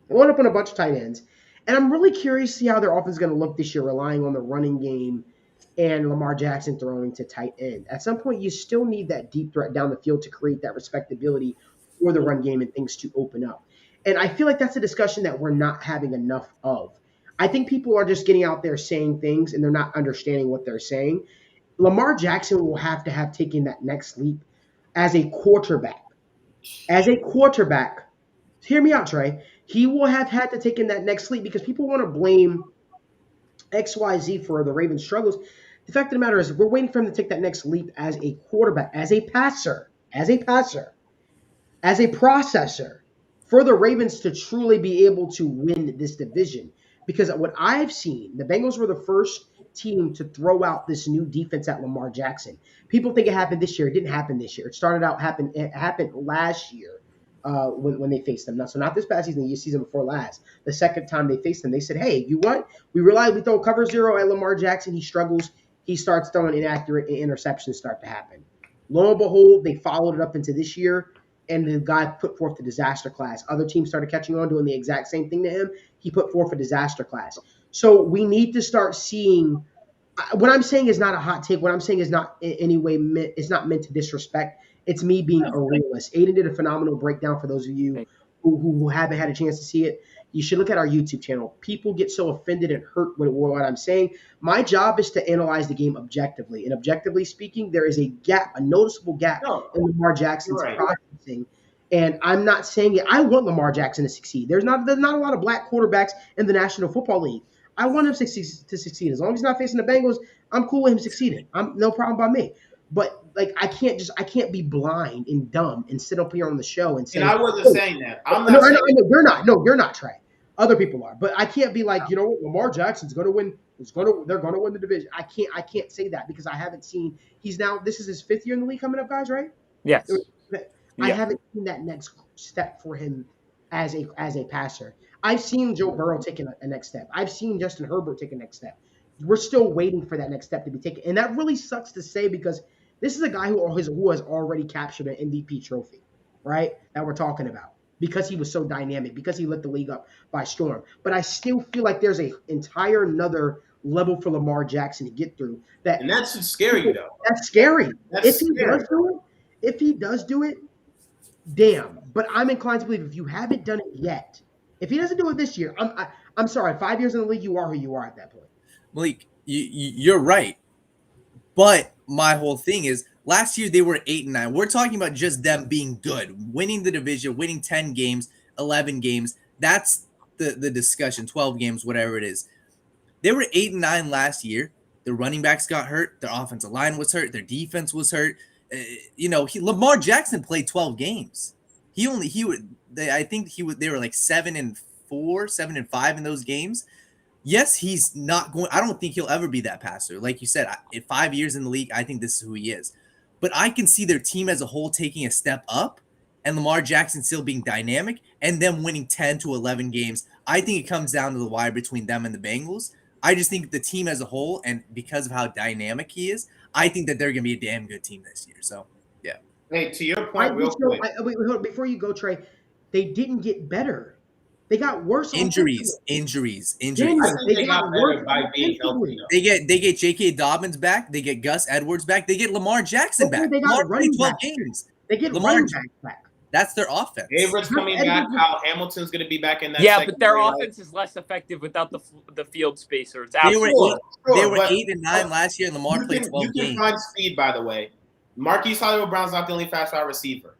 And I'm really curious to see how their offense is going to look this year, relying on the running game and Lamar Jackson throwing to tight end. At some point, you still need that deep threat down the field to create that respectability for the run game and things to open up. And I feel like that's a discussion that we're not having enough of. I think people are just getting out there saying things and they're not understanding what they're saying. Lamar Jackson will have to have taken that next leap as a quarterback. Hear me out, Trey. He will have had to take in that next leap because people want to blame XYZ for the Ravens' struggles. The fact of the matter is we're waiting for him to take that next leap as a quarterback, as a passer, as a processor, for the Ravens to truly be able to win this division. Because what I've seen, the Bengals were the first team to throw out this new defense at Lamar Jackson. People think it happened this year. It didn't happen this year. It happened last year when they faced them. So not this past season, the season before last. The second time they faced them, they said, hey, you what? We realize we throw cover zero at Lamar Jackson. He struggles. He starts throwing inaccurate, and interceptions start to happen. Lo and behold, they followed it up into this year, and the guy put forth the disaster class. Other teams started catching on, doing the exact same thing to him. He put forth a disaster class. So we need to start seeing – what I'm saying is not a hot take. What I'm saying is not in any way it's not meant to disrespect. It's me being a realist. Aiden did a phenomenal breakdown for those of you who haven't had a chance to see it. You should look at our YouTube channel. People get so offended and hurt with what I'm saying. My job is to analyze the game objectively. And objectively speaking, there is a gap, a noticeable gap in Lamar Jackson's processing. And I'm not saying it. I want Lamar Jackson to succeed. There's not a lot of black quarterbacks in the National Football League. I want him to succeed. As long as he's not facing the Bengals, I'm cool with him succeeding. I'm no problem by me. But like I can't be blind and dumb and sit up here on the show and say. And I wasn't saying that. I'm not. No, you're not. No, you're not, Trey. Other people are. But I can't be like, Lamar Jackson's going to win. They're going to win the division. I can't say that because I haven't seen. This is his 5th year in the league coming up, guys, right? Yes. I haven't seen that next step for him as a passer. I've seen Joe Burrow take a next step. I've seen Justin Herbert take a next step. We're still waiting for that next step to be taken, and that really sucks to say because this is a guy who has already captured an MVP trophy, right? That we're talking about because he was so dynamic, because he lit the league up by storm. But I still feel like there's an entire another level for Lamar Jackson to get through. And that's scary, though. That's scary. That's scary. If he does do it, damn. But I'm inclined to believe if you haven't done it yet, if he doesn't do it this year, I'm sorry. 5 years in the league, you are who you are at that point. Malik, you're right. But my whole thing is last year they were 8-9. We're talking about just them being good, winning the division, winning 10 games, 11 games. That's the discussion, 12 games, whatever it is. They were 8-9 last year. Their running backs got hurt. Their offensive line was hurt. Their defense was hurt. Lamar Jackson played 12 games. They were like 7-4, 7-5 in those games. Yes, he's not going. I don't think he'll ever be that passer. Like you said, in 5 years in the league, I think this is who he is. But I can see their team as a whole taking a step up and Lamar Jackson still being dynamic and them winning 10 to 11 games. I think it comes down to the wire between them and the Bengals. I just think the team as a whole, and because of how dynamic he is, I think that they're going to be a damn good team this year. So, yeah. Hey, to your point, real quick. Wait, before you go, Trey, they didn't get better. They got worse. Injuries. I think they got better by being healthy. They get J.K. Dobbins back. They get Gus Edwards back. They get Lamar Jackson back. They got running 12 back. games. They get Lamar running backs back. That's their offense. Avery's coming back. Kyle Hamilton's going to be back in that. Yeah, but their offense is less effective without the field spacer. It's absolutely. They were 8-9 last year, and Lamar played 12 games. You can find speed, by the way. Marquise Hollywood Brown's not the only fast wide receiver.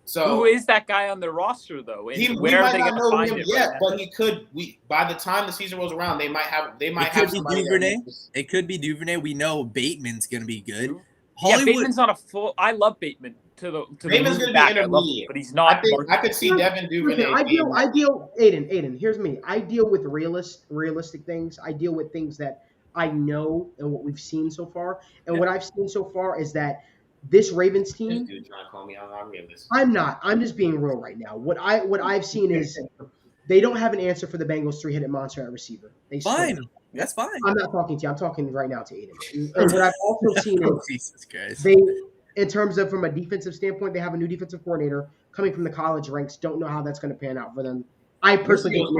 So who is that guy on their roster though? We might not know him yet, but he could. By the time the season rolls around, they might have. It could be Duvernay. It could be Duvernay. We know Bateman's going to be good. Yeah, Bateman's not a full. I love Bateman. Bateman's going to be intermediate, but he's not. I could see Devin Duvernay. I deal. Aiden. Here's me. I deal with realistic things. I deal with things that I know and what we've seen so far. And what I've seen so far is that this Ravens team. This dude trying to call me out. I'm not. I'm just being real right now. What I've seen is they don't have an answer for the Bengals' three-headed monster at receiver. Fine. That's fine. I'm not talking to you. I'm talking right now to Aiden. And what I've also seen is Jesus Christ. they, in terms of from a defensive standpoint, they have a new defensive coordinator coming from the college ranks. Don't know how that's going to pan out for them. I personally think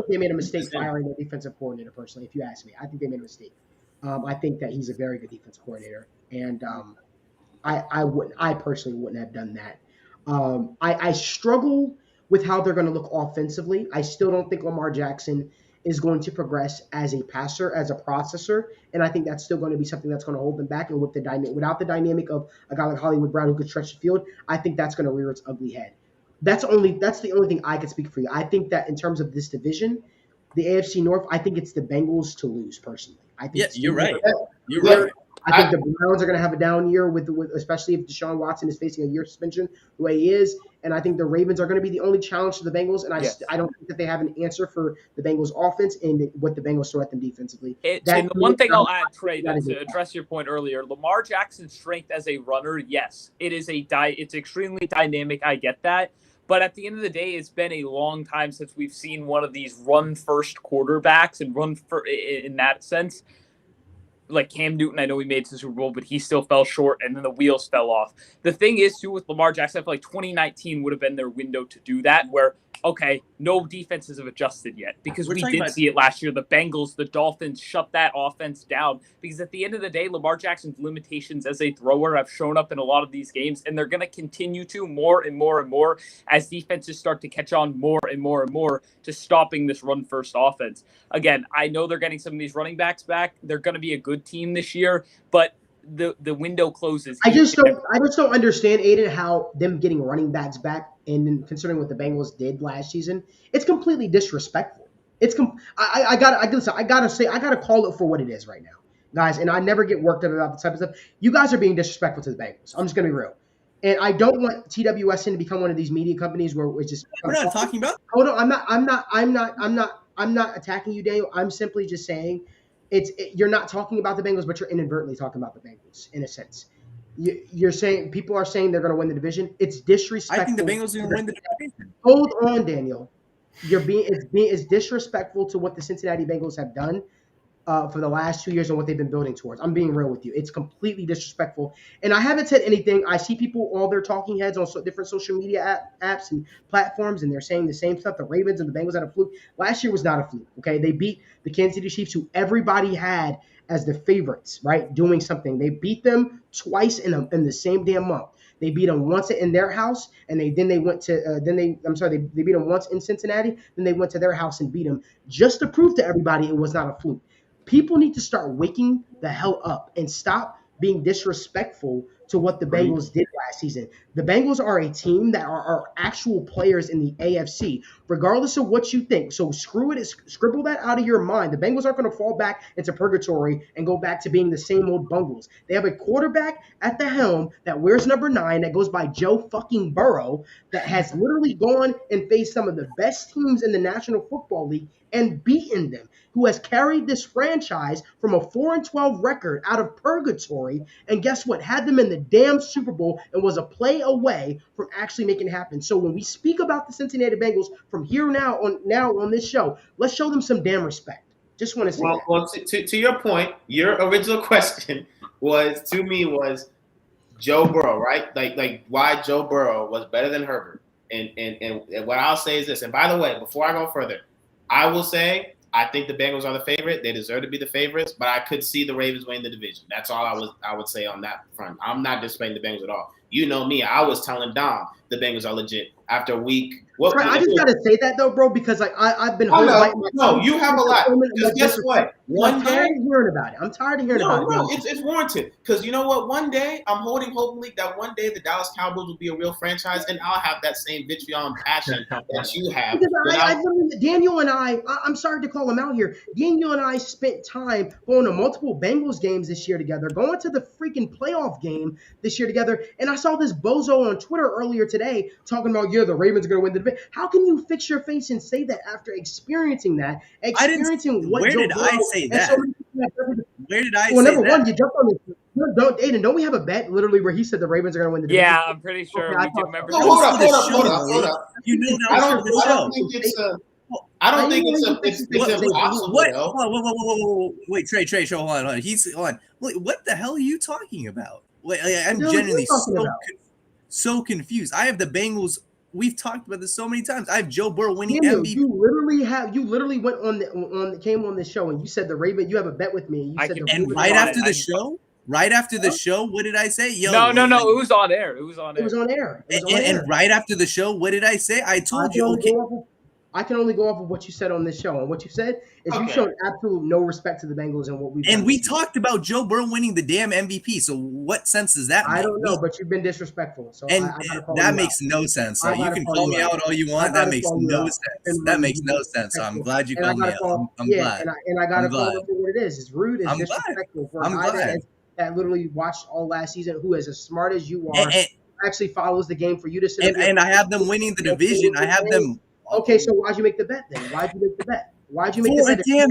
they made a mistake firing their defensive coordinator. Personally, if you ask me, I think they made a mistake. I think that he's a very good defensive coordinator, and I personally wouldn't have done that. I struggle with how they're going to look offensively. I still don't think Lamar Jackson is going to progress as a passer, as a processor, and I think that's still going to be something that's going to hold them back. And with without the dynamic of a guy like Hollywood Brown who could stretch the field, I think that's going to rear its ugly head. That's the only thing I can speak for you. I think that in terms of this division, the AFC North, I think it's the Bengals to lose personally. I think you're right. You're right. I think the Browns are going to have a down year with especially if Deshaun Watson is facing a year suspension the way he is, and I think the Ravens are going to be the only challenge to the Bengals. And I don't think that they have an answer for the Bengals' offense and what the Bengals throw at them defensively. And the one thing I'll add, Trey, to address your point earlier, Lamar Jackson's strength as a runner, yes, it's extremely dynamic. I get that. But at the end of the day, it's been a long time since we've seen one of these run-first quarterbacks and in that sense. Like Cam Newton, I know he made the Super Bowl, but he still fell short, and then the wheels fell off. The thing is, too, with Lamar Jackson, I feel like 2019 would have been their window to do that, where okay, no defenses have adjusted yet because We're we talking did about- see it last year. The Bengals, the Dolphins shut that offense down because at the end of the day, Lamar Jackson's limitations as a thrower have shown up in a lot of these games, and they're going to continue to more and more and more as defenses start to catch on more and more and more to stopping this run-first offense. Again, I know they're getting some of these running backs back. They're going to be a good team this year, but the window closes. I just don't understand, Aiden, how them getting running backs back and considering what the Bengals did last season, it's completely disrespectful. I gotta call it for what it is right now, guys. And I never get worked up about the type of stuff. You guys are being disrespectful to the Bengals. I'm just gonna be real. And I don't want TWSN to become one of these media companies where it's just. We're not talking about. Hold on, I'm not attacking you, Daniel. I'm simply just saying. You're not talking about the Bengals, but you're inadvertently talking about the Bengals in a sense. You're saying people are saying they're going to win the division. It's disrespectful. I think the Bengals are going to win the division. Hold on, Daniel. It's disrespectful to what the Cincinnati Bengals have done for the last 2 years and what they've been building towards. I'm being real with you. It's completely disrespectful. And I haven't said anything. I see people, all their talking heads on different social media apps and platforms, and they're saying the same stuff. The Ravens and the Bengals had a fluke. Last year was not a fluke, okay? They beat the Kansas City Chiefs, who everybody had as the favorites, right, doing something. They beat them twice in the same damn month. They beat them once in their house, and they beat them once in Cincinnati. Then they went to their house and beat them just to prove to everybody it was not a fluke. People need to start waking the hell up and stop being disrespectful to what the Bengals did last season. The Bengals are a team that are actual players in the AFC, regardless of what you think. So scribble that out of your mind. The Bengals aren't going to fall back into purgatory and go back to being the same old Bungles. They have a quarterback at the helm that wears number 9 that goes by Joe fucking Burrow that has literally gone and faced some of the best teams in the National Football League and beaten them, who has carried this franchise from a 4-12 record out of purgatory, and guess what? Had them in the damn Super Bowl and was a play away from actually making it happen. So when we speak about the Cincinnati Bengals from here now on this show, let's show them some damn respect. Just want to say that. Well, to your point, your original question was Joe Burrow, right? Like why Joe Burrow was better than Herbert. And what I'll say is this. And by the way, before I go further, I will say I think the Bengals are the favorite. They deserve to be the favorites, but I could see the Ravens winning the division. That's all I would say on that front. I'm not displaying the Bengals at all. You know me. I was telling Dom the Bengals are legit after a week. I just gotta say that though, bro, because like I've been. No, you have a lot. Because guess what? I'm tired of hearing about it. I'm tired of hearing about it. No, it's warranted. Because you know what? One day I'm holding hope that one day the Dallas Cowboys will be a real franchise, and I'll have that same vitriol and passion that you have. Because Daniel and I'm sorry to call him out here. Daniel and I spent time going to multiple Bengals games this year together, going to the freaking playoff game this year together, and I saw this bozo on Twitter earlier today talking about the Ravens are going to win the division. How can you fix your face and say that after experiencing that? Where did I say that? Where did I say number that? one, you jumped on this. Aiden, don't we have a bet literally where he said the Ravens are going to win the division? Yeah, I'm pretty sure we do remember. Hold up. You know that I don't think it's impossible. What? Wait, Trey, hold on. Hold on. Wait, what the hell are you talking about? Wait, I'm genuinely so confused. I have the Bengals. We've talked about this so many times. I have Joe Burrow winning MVP. You literally went came on the show and you said the Ravens. You have a bet with me. Right after the show, what did I say? No. It was on air. It was on air. And right after the show, what did I say? I told you. Okay. I can only go off of what you said on this show. And what you said is you showed absolute no respect to the Bengals and what we've done. And we talked about Joe Burrow winning the damn MVP. So what sense does that make? I don't know, but you've been disrespectful. So that makes no sense. So you can call me out all you want. That makes no sense. That makes no sense. So I'm glad you called me out. I'm glad. And I got to call it for what it is. It's rude. It's disrespectful for a guy that literally watched all last season, who is as smart as you are, actually follows the game for you to sit. And I have them winning the division. I have them. Okay, so why'd you make the bet then? Why'd you make the bet? For a damn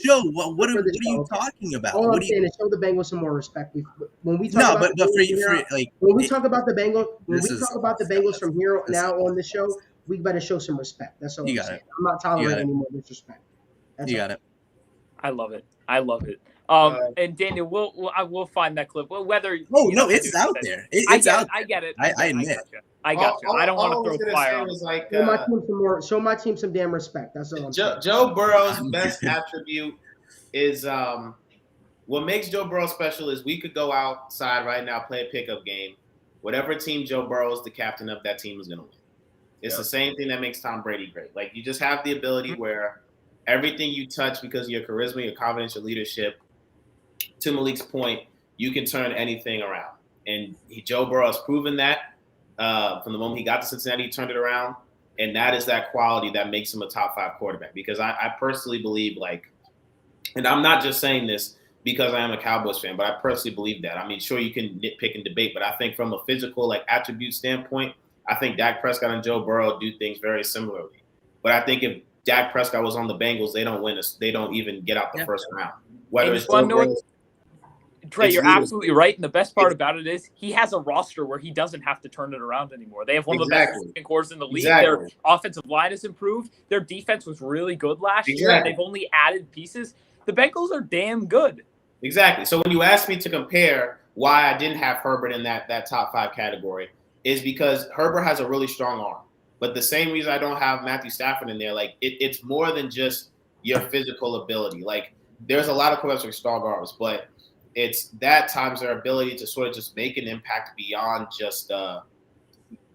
show. What are you talking about? All I'm saying is show the Bengals some more respect. When we talk about the Bengals from here now on the show, we better show some respect. That's all I'm saying. I'm not tolerating any more disrespect. You got it. I love it. And Daniel, we'll find that clip. Well, whether it's out there. It's out. I get it. I admit. I got you. I don't want to throw fire on it. Like, show my team some damn respect. That's all I'm saying. Joe Burrow's best attribute is what makes Joe Burrow special is we could go outside right now, play a pickup game. Whatever team Joe Burrow is the captain of, that team is going to win. It's the same thing that makes Tom Brady great. Like, you just have the ability where everything you touch, because of your charisma, your confidence, your leadership, to Malik's point, you can turn anything around. And Joe Burrow has proven that from the moment he got to Cincinnati, he turned it around. And that is that quality that makes him a top 5 quarterback. Because I personally believe, like, and I'm not just saying this because I am a Cowboys fan, but I personally believe that. I mean, sure, you can nitpick and debate, but I think from a physical, like, attribute standpoint, I think Dak Prescott and Joe Burrow do things very similarly. But I think if Dak Prescott was on the Bengals, they don't win. They don't even get out the first round. Whether it's Joe Burrow, Trey, you're absolutely right. And the best part about it is he has a roster where he doesn't have to turn it around anymore. They have one of the best receiving cores in the league. Their offensive line has improved. Their defense was really good last year, and they've only added pieces. The Bengals are damn good. Exactly. So when you asked me to compare why I didn't have Herbert in that top 5 category is because Herbert has a really strong arm. But the same reason I don't have Matthew Stafford in there, like, it's more than just your physical ability. Like, there's a lot of quarterbacks with strong arms, but it's that times their ability to sort of just make an impact beyond just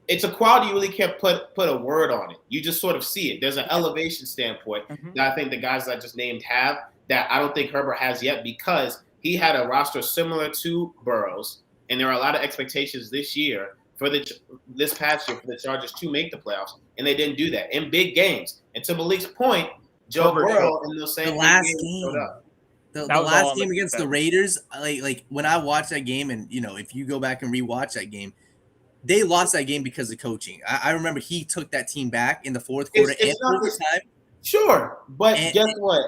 it's a quality you really can't put a word on it. You just sort of see it. There's an elevation standpoint that I think the guys that I just named have that I don't think Herbert has yet, because he had a roster similar to Burrow's, and there are a lot of expectations this year this past year for the Chargers to make the playoffs, and they didn't do that in big games. And to Malik's point, Joe Burrow in those same games showed up. The last game against the Raiders, like when I watched that game, and if you go back and rewatch that game, they lost that game because of coaching. I remember he took that team back in the fourth quarter and overtime. Sure, but guess what?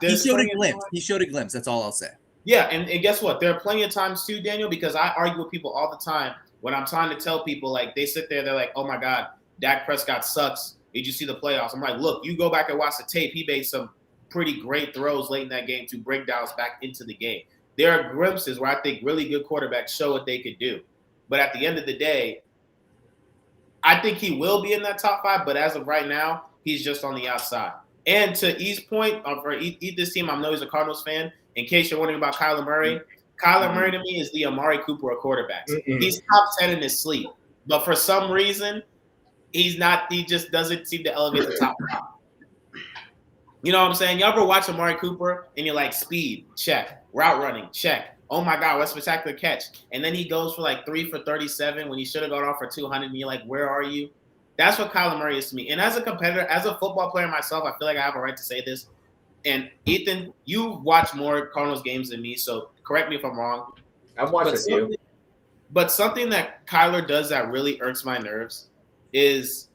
He showed a glimpse. He showed a glimpse. That's all I'll say. Yeah, and guess what? There are plenty of times too, Daniel, because I argue with people all the time when I'm trying to tell people, like, they sit there, they're like, oh my God, Dak Prescott sucks. Did you see the playoffs? I'm like, look, you go back and watch the tape. He made some pretty great throws late in that game to bring Dallas back into the game. There are glimpses where I think really good quarterbacks show what they could do. But at the end of the day, I think he will be in that top 5, but as of right now, he's just on the outside. And to E's point, for this team, I know he's a Cardinals fan. In case you're wondering about Kyler Murray, Kyler Murray to me is the Amari Cooper of quarterbacks. He's top 10 in his sleep. But for some reason, he's not. He just doesn't seem to elevate the top 5. You know what I'm saying? You ever watch Amari Cooper and you're like, speed, check. Route running, check. Oh my God, what a spectacular catch. And then he goes for like 3 for 37 when he should have gone off for 200, and you're like, where are you? That's what Kyler Murray is to me. And as a competitor, as a football player myself, I feel like I have a right to say this. And Ethan, you watch more Cardinals games than me, so correct me if I'm wrong. I've watched a few. But something that Kyler does that really irks my nerves is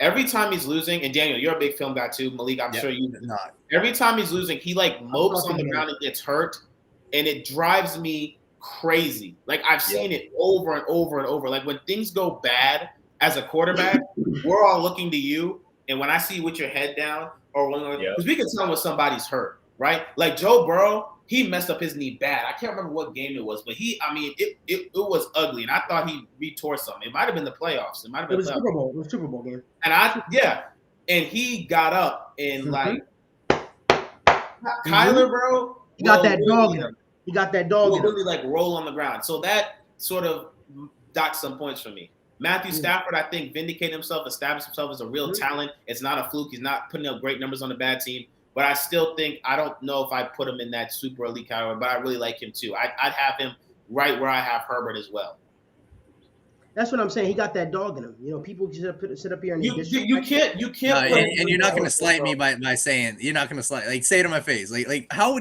every time he's losing, and Daniel, you're a big film guy too, Malik, I'm sure you not. Every time he's losing, he like mopes on the ground and gets hurt, and it drives me crazy. Like, I've seen it over and over and over. Like, when things go bad as a quarterback, we're all looking to you, and when I see you with your head down, or because we can tell when somebody's hurt, right? Like Joe Burrow, he messed up his knee bad. I can't remember what game it was, but it was ugly, and I thought he retore something. It might have been the playoffs. It might have been the Super Bowl. It was Super Bowl game. And and he got up and like Kyler, bro, he got that dog in him. He got that dog in him. Really like roll on the ground. So that sort of docks some points for me. Matthew Stafford, I think, vindicated himself, established himself as a real talent. It's not a fluke. He's not putting up great numbers on a bad team. But I still think, I don't know if I'd put him in that super elite category, but I really like him too. I'd have him right where I have Herbert as well. That's what I'm saying. He got that dog in him. People sit up here and you can't. And you're not going to slight me by saying, you're not going to slight, like, say it to my face. How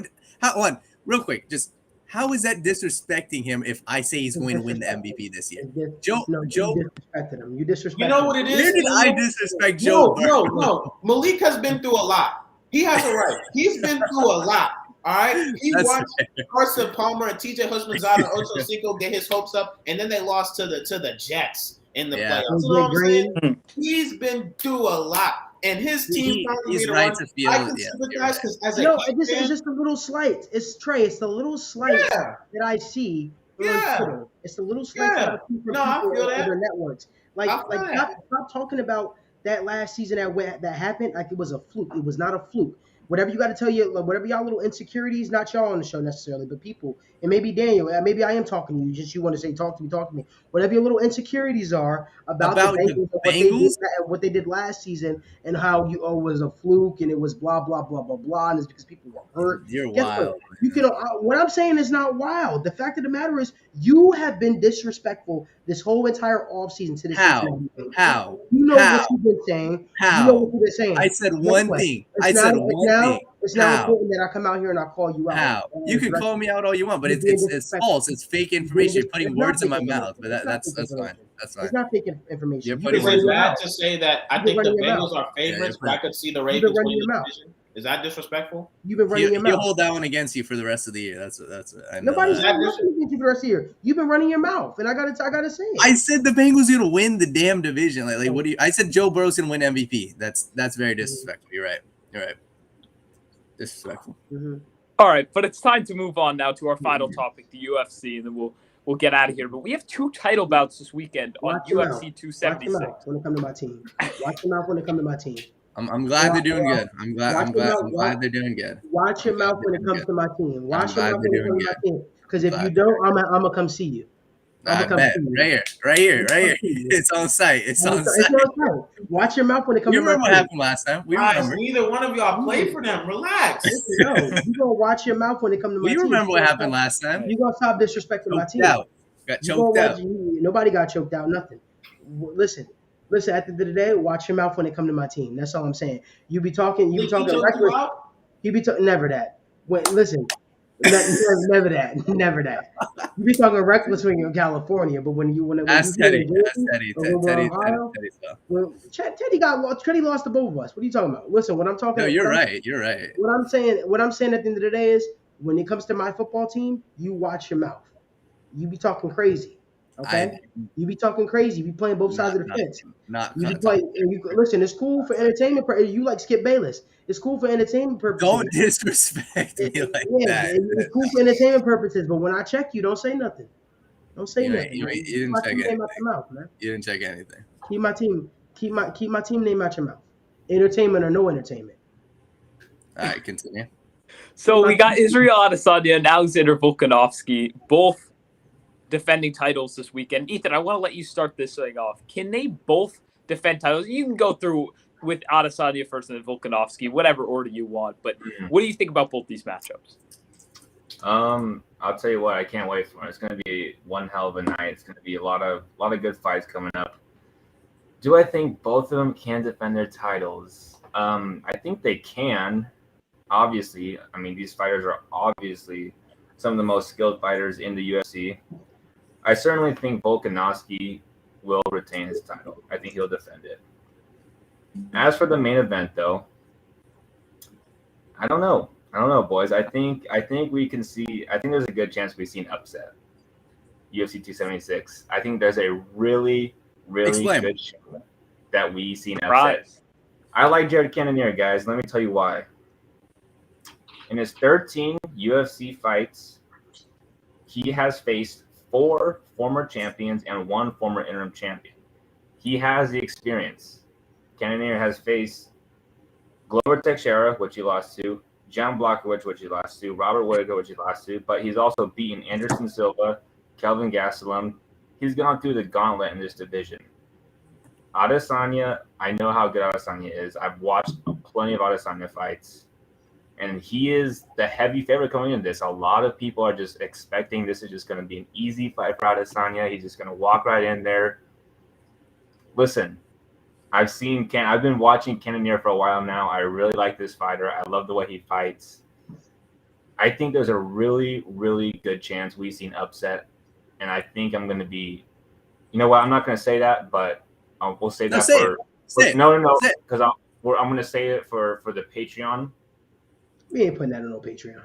real quick, just how is that disrespecting him if I say he's going to win the MVP this year? Joe, you disrespected him. You disrespected him. You know what it is? Where did I disrespect Joe? No. Malik has been through a lot. He has a right. He's been through a lot. All right. He watched Carson Palmer and TJ Husbandzada and Ocho Cinco get his hopes up, and then they lost to the Jets in the playoffs. You know what I'm saying? He's been through a lot. and his team he's right to feel. I can sympathize because as a it's just a little slight. It's Trey. It's the little slight that I see on Twitter. It's the little slight that I see from people on other networks. Stop talking about that last season that happened like it was a fluke. It was not a fluke. Whatever you got to tell you, whatever y'all little insecurities, not y'all on the show necessarily, but people, and maybe Daniel, maybe I am talking to you, just you want to say, talk to me. Whatever your little insecurities are about the Bengals and what they did last season and how it was a fluke and it was blah, blah, blah, blah, blah, and it's because people were hurt. You're wild. What I'm saying is not wild. The fact of the matter is you have been disrespectful this whole entire offseason to this team. How? You know what you've been saying. How? You know what you've been saying. I said one thing. It's now important that I come out here and I call you out. How? You can call me out all you want, but it's false. It's fake information. You're putting words in my mouth. But that's fine. That's fine. It's not fake information. You're putting words in my mouth. To say that I think the Bengals are favorites, but I could see the Ravens winning the division. Is that disrespectful? You've been running your mouth. You hold that one against you for the rest of the year. That's Nobody's holding nothing against you for the rest of the year. You've been running your mouth, and I gotta say it. I said the Bengals gonna win the damn division. Like what do you? I said Joe Burrow's gonna win MVP. That's very disrespectful. You're right. Disrespectful. Mm-hmm. All right, but it's time to move on now to our final topic, the UFC, and then we'll get out of here. But we have 2 title bouts this weekend on UFC 276. Watch your mouth when it comes to my team. Watch your mouth when it comes to my team. I'm glad they're doing good. I'm glad they're doing good. Watch your mouth when it comes to my team. Watch your mouth when it comes to my team. Because if you don't, I'm gonna come see you. Right here. It's on site. It's on site. Watch your mouth when it comes to my team. You remember what happened last time? Neither one of y'all played for them. Relax. You gonna watch your mouth when it comes to my team. You remember what happened last time? You gonna stop disrespecting my team. Got choked out. Nobody got choked out. Nothing. Listen. At the end of the day, watch your mouth when it comes to my team. That's all I'm saying. You be talking reckless. Never that. Listen, never that. You be talking reckless when you're in California, but when you Ask Teddy. Teddy lost to both of us. What are you talking about? Listen, what I'm talking. No, you're right. What I'm saying at the end of the day is, when it comes to my football team, you watch your mouth. You be talking crazy. Okay, you be talking crazy. You be playing both sides of the fence. Listen, it's cool for entertainment. You like Skip Bayless. It's cool for entertainment purposes. Don't disrespect me like that. It's cool for entertainment purposes, but when I check you, don't say nothing. Don't say nothing. You didn't check anything. You didn't check anything. Keep my team name out your mouth. Entertainment or no entertainment. All right, continue. So we got Israel Adesanya and Alexander Volkanovski, both defending titles this weekend. Ethan, I want to let you start this thing off. Can they both defend titles? You can go through with Adesanya first and then Volkanovski, whatever order you want. But what do you think about both these matchups? I'll tell you what, I can't wait for it. It's going to be one hell of a night. It's going to be a lot of good fights coming up. Do I think both of them can defend their titles? I think they can. Obviously, I mean, these fighters are obviously some of the most skilled fighters in the UFC. I certainly think Volkanovski will retain his title. I think he'll defend it. As for the main event, though, I don't know, boys. I think we can see. I think there's a good chance we see an upset. UFC 276. I think there's a really good chance that we see an upset. I like Jared Cannonier, guys. Let me tell you why. In his 13 UFC fights, he has faced 4 former champions and 1 former interim champion. He has the experience. Cannonier has faced Glover Teixeira, which he lost to, Jan Blachowicz, which he lost to, Robert Whittaker, which he lost to, but he's also beaten Anderson Silva, Kelvin Gastelum. He's gone through the gauntlet in this division. Adesanya, I know how good Adesanya is. I've watched plenty of Adesanya fights. And he is the heavy favorite coming in this. A lot of people are just expecting this is just going to be an easy fight for Adesanya. He's just going to walk right in there. Listen, I've been watching Cannonier for a while now. I really like this fighter. I love the way he fights. I think there's a really, really good chance we see an upset. And I think I'm going to be, you know what? I'm not going to say that, but we'll say that No, because I'm going to say it for the Patreon. We ain't putting that on no Patreon.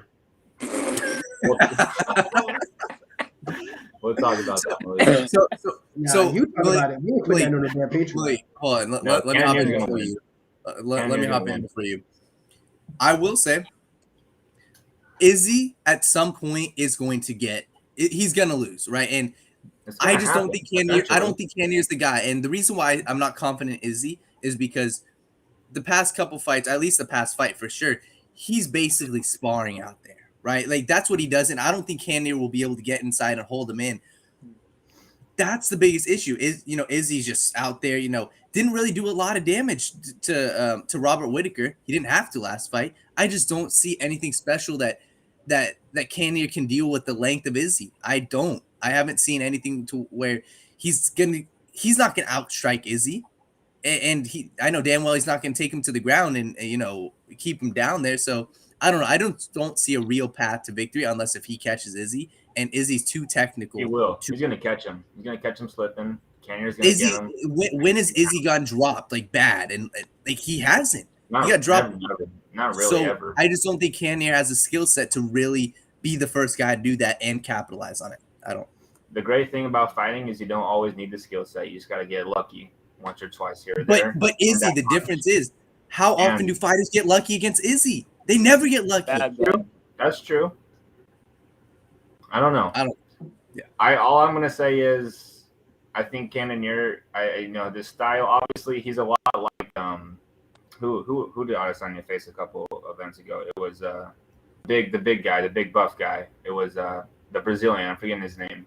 We'll talk about that. So you talk about it. You ain't putting that on no damn Patreon. Hold on. Let me hop in before you. let me Cannonier's hop gonna in win. for you. I will say, Izzy at some point is going to he's going to lose, right? And It's gonna I just don't happen, think Cannonier. I eventually. don't think Cannonier's the guy. And the reason why I'm not confident in Izzy is because the past couple fights, at least the past fight for sure, he's basically sparring out there, right? Like that's what he does, and I don't think Cannonier will be able to get inside and hold him in. That's the biggest issue. Izzy's just out there. Didn't really do a lot of damage to Robert Whittaker. He didn't have to last fight. I just don't see anything special that Cannonier can deal with the length of Izzy. I don't. I haven't seen anything to where he's not gonna outstrike Izzy, and I know damn well he's not gonna take him to the ground and keep him down there. So I don't know. I don't see a real path to victory unless if he catches Izzy, and Izzy's too technical. He will. He's gonna catch him. He's gonna catch him slipping. Cannonier's gonna Izzy, get him. when has Izzy gotten dropped like bad? And like he hasn't. Not, he got dropped. Not really ever. I just don't think Cannonier has a skill set to really be the first guy to do that and capitalize on it. I don't. The great thing about fighting is you don't always need the skill set. You just gotta get lucky once or twice here or there. But Izzy, the difference is how often do fighters get lucky against Izzy? They never get lucky. That's true. I don't know. Yeah. All I'm gonna say is I think Cannonier. This style. Obviously, he's a lot like who did Adesanya face a couple events ago? It was the big guy, the big buff guy. It was the Brazilian. I'm forgetting his name.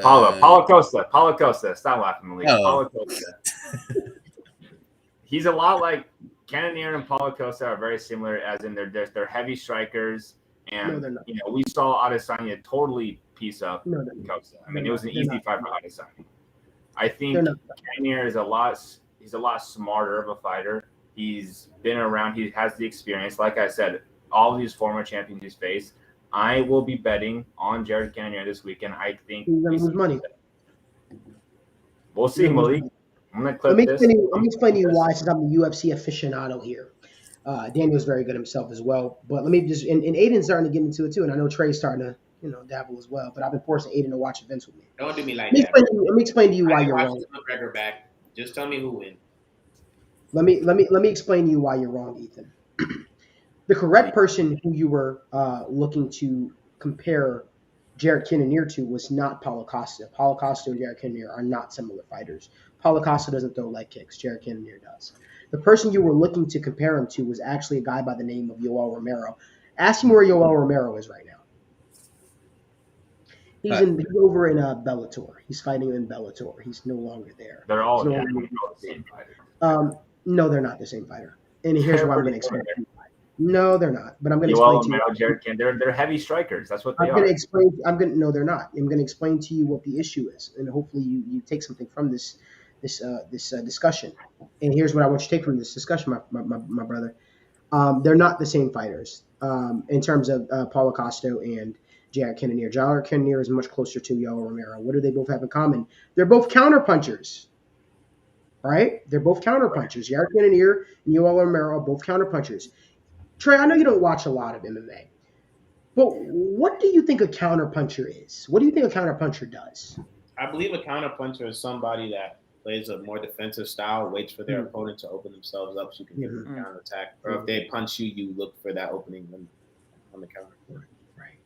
Paulo Costa. Stop laughing, Malik. Paulo Costa. He's a lot like Cannonier and Paulo Costa are very similar, as in they're heavy strikers, and we saw Adesanya totally piece up Costa. I mean, it was an easy fight for Adesanya. I think Cannonier is he's a lot smarter of a fighter. He's been around. He has the experience. Like I said, all these former champions he's faced. I will be betting on Jared Cannonier this weekend. I think he's gonna lose money. We'll see, Malik. I'm gonna clip this. Let me explain to you why, since I'm the UFC aficionado here. Daniel's very good himself as well. But let me just and Aiden's starting to get into it too, and I know Trey's starting to dabble as well. But I've been forcing Aiden to watch events with me. Don't do me like that. Let me explain to you why you're wrong. McGregor back. Just tell me who wins. Let me explain to you why you're wrong, Ethan. The correct person who you were looking to compare Jared Cannonier to was not Paulo Costa. Paulo Costa and Jared Cannonier are not similar fighters. Paulo Costa doesn't throw leg kicks. Jared Cannonier does. The person you were looking to compare him to was actually a guy by the name of Yoel Romero. Ask him where Yoel Romero is right now. He's over in Bellator. He's fighting in Bellator. He's no longer there. They're all the same fighter. No, they're not the same fighter. And here's what I'm going to explain. No, they're not. But I'm going to explain to you. They're heavy strikers. That's what they are. No, they're not. I'm going to explain to you what the issue is, and hopefully you take something from this discussion. And here's what I want you to take from this discussion, my brother. They're not the same fighters in terms of Paulo Costa and Jared Cannonier. Jared Cannonier is much closer to Yoel Romero. What do they both have in common? They're both counterpunchers. Right? They're both counterpunchers. Jared Cannonier and Yoel Romero are both counterpunchers. Trey, I know you don't watch a lot of MMA, but what do you think a counterpuncher is? What do you think a counterpuncher does? I believe a counterpuncher is somebody that plays a more defensive style, waits for their opponent to open themselves up so you can give them a counterattack. Or if they punch you, you look for that opening on the counter. Right.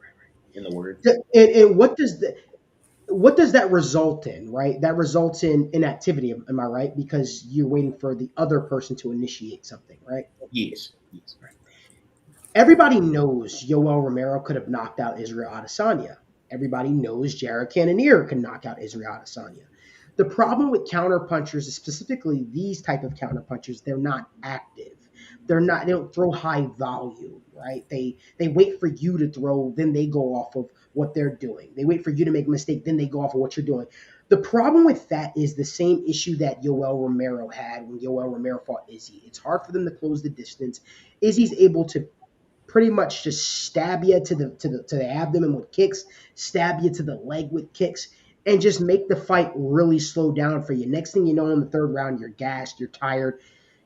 In the word. And what does that result in, right? That results in inactivity, am I right? Because you're waiting for the other person to initiate something, right? Yes. Right. Everybody knows Yoel Romero could have knocked out Israel Adesanya. Everybody knows Jared Cannonier could knock out Israel Adesanya. The problem with counterpunchers, specifically these type of counterpunchers, they're not active. They don't throw high volume, right? They wait for you to throw, then they go off of what they're doing. They wait for you to make a mistake, then they go off of what you're doing. The problem with that is the same issue that Yoel Romero had when Yoel Romero fought Izzy. It's hard for them to close the distance. Izzy's able to pretty much just stab you to the abdomen with kicks, stab you to the leg with kicks, and just make the fight really slow down for you. Next thing you know, in the third round, you're gassed, you're tired,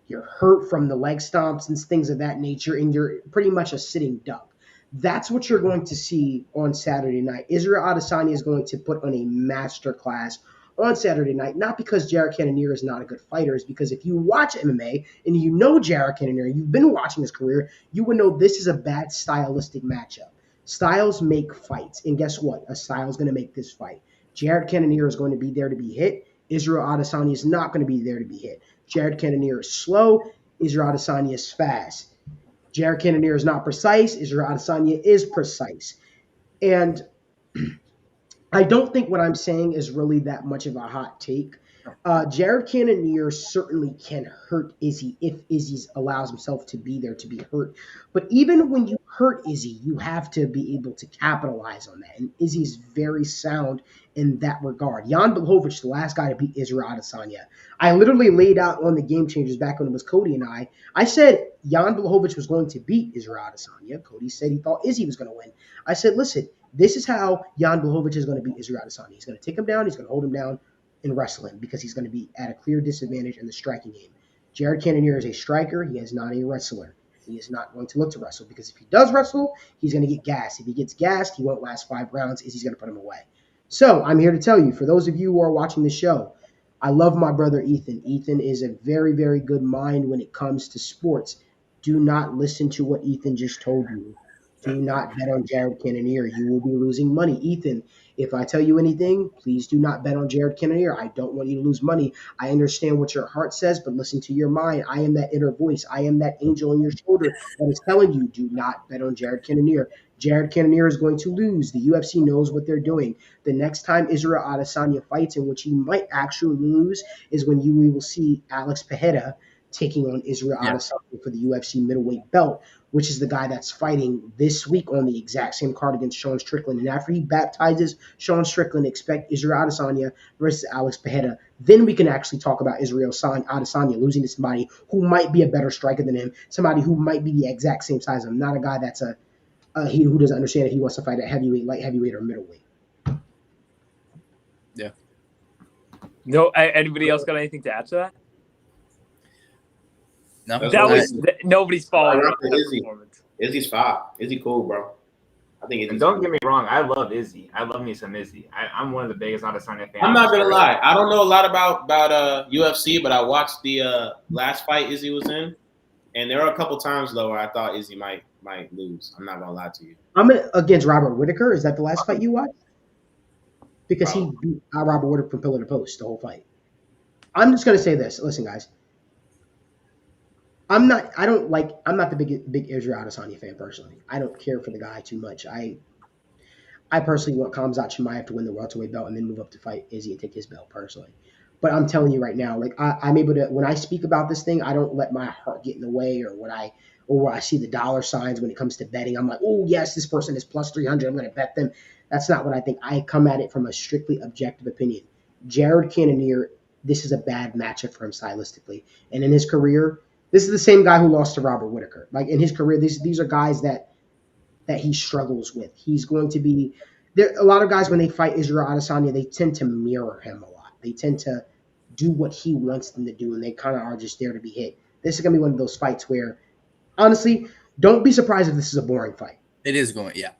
you're hurt from the leg stomps and things of that nature, and you're pretty much a sitting duck. That's what you're going to see on Saturday night. Israel Adesanya is going to put on a masterclass on Saturday night, not because Jared Cannonier is not a good fighter, is because if you watch MMA and you know Jared Cannonier, you've been watching his career, you would know this is a bad stylistic matchup. Styles make fights, and guess what? A style is going to make this fight. Jared Cannonier is going to be there to be hit. Israel Adesanya is not going to be there to be hit. Jared Cannonier is slow. Israel Adesanya is fast. Jared Cannonier is not precise. Israel Adesanya is precise. And I don't think what I'm saying is really that much of a hot take. Jared Cannonier certainly can hurt Izzy if Izzy allows himself to be there to be hurt. But even when you hurt Izzy, you have to be able to capitalize on that. And Izzy's very sound in that regard. Jan Blachowicz, the last guy to beat Israel Adesanya. I literally laid out on the Game Changers back when it was Cody and I said Jan Blachowicz was going to beat Israel Adesanya. Cody said he thought Izzy was going to win. I said, listen, this is how Jan Blachowicz is going to beat Israel Adesanya. He's going to take him down. He's going to hold him down and wrestle him because he's going to be at a clear disadvantage in the striking game. Jared Cannonier is a striker. He is not a wrestler. He is not going to look to wrestle because if he does wrestle, he's going to get gassed. If he gets gassed, he won't last 5 rounds. Izzy's going to put him away. So I'm here to tell you, for those of you who are watching the show, I love my brother Ethan. Ethan is a very, very good mind when it comes to sports. Do not listen to what Ethan just told you. Do not bet on Jared Cannonier. You will be losing money. Ethan, if I tell you anything, please do not bet on Jared Cannonier. I don't want you to lose money. I understand what your heart says, but listen to your mind. I am that inner voice. I am that angel on your shoulder that is telling you, do not bet on Jared Cannonier. Jared Cannonier is going to lose. The UFC knows what they're doing. The next time Israel Adesanya fights, in which he might actually lose, is when we will see Alex Pereira taking on Israel Adesanya for the UFC middleweight belt, which is the guy that's fighting this week on the exact same card against Sean Strickland. And after he baptizes Sean Strickland, expect Israel Adesanya versus Alex Pereira. Then we can actually talk about Israel Adesanya losing to somebody who might be a better striker than him, somebody who might be the exact same size of him, not a guy that's he who doesn't understand if he wants to fight at heavyweight, light heavyweight, or middleweight. Yeah. No, anybody else got anything to add to that? No, That was nobody's fault. Izzy's fine. Izzy cool, bro. I think And don't get me wrong, I love Izzy. I love me some Izzy. I'm one of the biggest Adesanya fans. I'm not gonna lie. I don't know a lot about UFC, but I watched the last fight Izzy was in, and there were a couple times though where I thought Izzy might lose. I'm not gonna lie to you. I'm against Robert Whittaker. Is that the last fight you watched? Because he beat Robert Whittaker from pillar to post the whole fight. I'm just gonna say this. Listen, guys. I'm not the big Israel Adesanya fan personally. I don't care for the guy too much. I personally want Khamzat Chimaev to win the welterweight belt and then move up to fight Izzy and take his belt personally. But I'm telling you right now, like I'm able to, when I speak about this thing, I don't let my heart get in the way or where I see the dollar signs when it comes to betting. I'm like, oh yes, this person is plus 300. I'm going to bet them. That's not what I think. I come at it from a strictly objective opinion. Jared Cannonier, this is a bad matchup for him stylistically, and in his career. This is the same guy who lost to Robert Whittaker. Like in his career, these are guys that he struggles with. He's going to be there. A lot of guys when they fight Israel Adesanya, they tend to mirror him a lot. They tend to do what he wants them to do, and they kind of are just there to be hit. This is going to be one of those fights where, honestly, don't be surprised if this is a boring fight. It is going, yeah.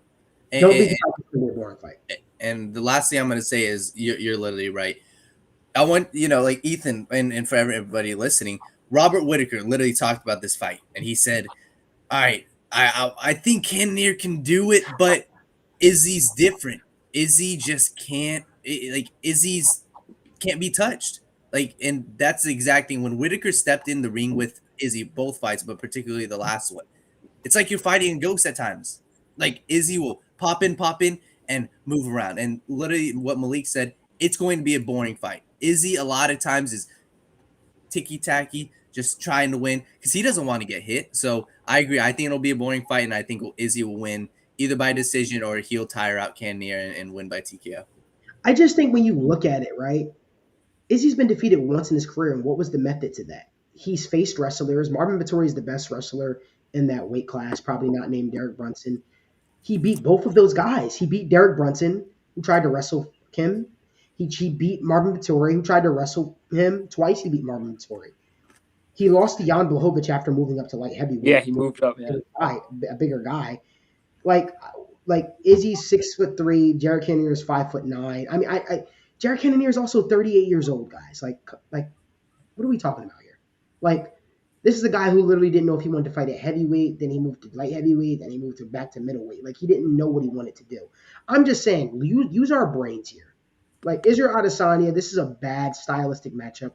Don't be surprised if it's going to be a boring fight. And the last thing I'm going to say is you're literally right. I want, like Ethan and for everybody listening, Robert Whittaker literally talked about this fight, and he said, all right, I think Cannonier can do it, but Izzy's different. Izzy just can't Izzy's can't be touched. And that's the exact thing. When Whittaker stepped in the ring with Izzy, both fights, but particularly the last one, it's like you're fighting a ghost at times. Like Izzy will pop in, and move around. And literally what Malik said, it's going to be a boring fight. Izzy a lot of times is ticky-tacky, just trying to win because he doesn't want to get hit. So I agree. I think it'll be a boring fight, and I think Izzy will win either by decision or he'll tire out Cannonier and win by TKO. I just think when you look at it, right, Izzy's been defeated once in his career, and what was the method to that? He's faced wrestlers. Marvin Vettori is the best wrestler in that weight class, probably not named Derek Brunson. He beat both of those guys. He beat Derek Brunson, who tried to wrestle him. He beat Marvin Vettori, who tried to wrestle him twice. He beat Marvin Vettori. He lost to Jan Blachowicz after moving up to light heavyweight. Yeah, he moved up. Yeah, a bigger guy. Like Izzy's 6'3", Jared Cannonier is 5'9". I mean, Jared Cannonier is also 38 years old, guys. Like, what are we talking about here? Like, this is a guy who literally didn't know if he wanted to fight at heavyweight, then he moved to light heavyweight, then he moved back to middleweight. Like, he didn't know what he wanted to do. I'm just saying, use our brains here. Like, Israel Adesanya, this is a bad stylistic matchup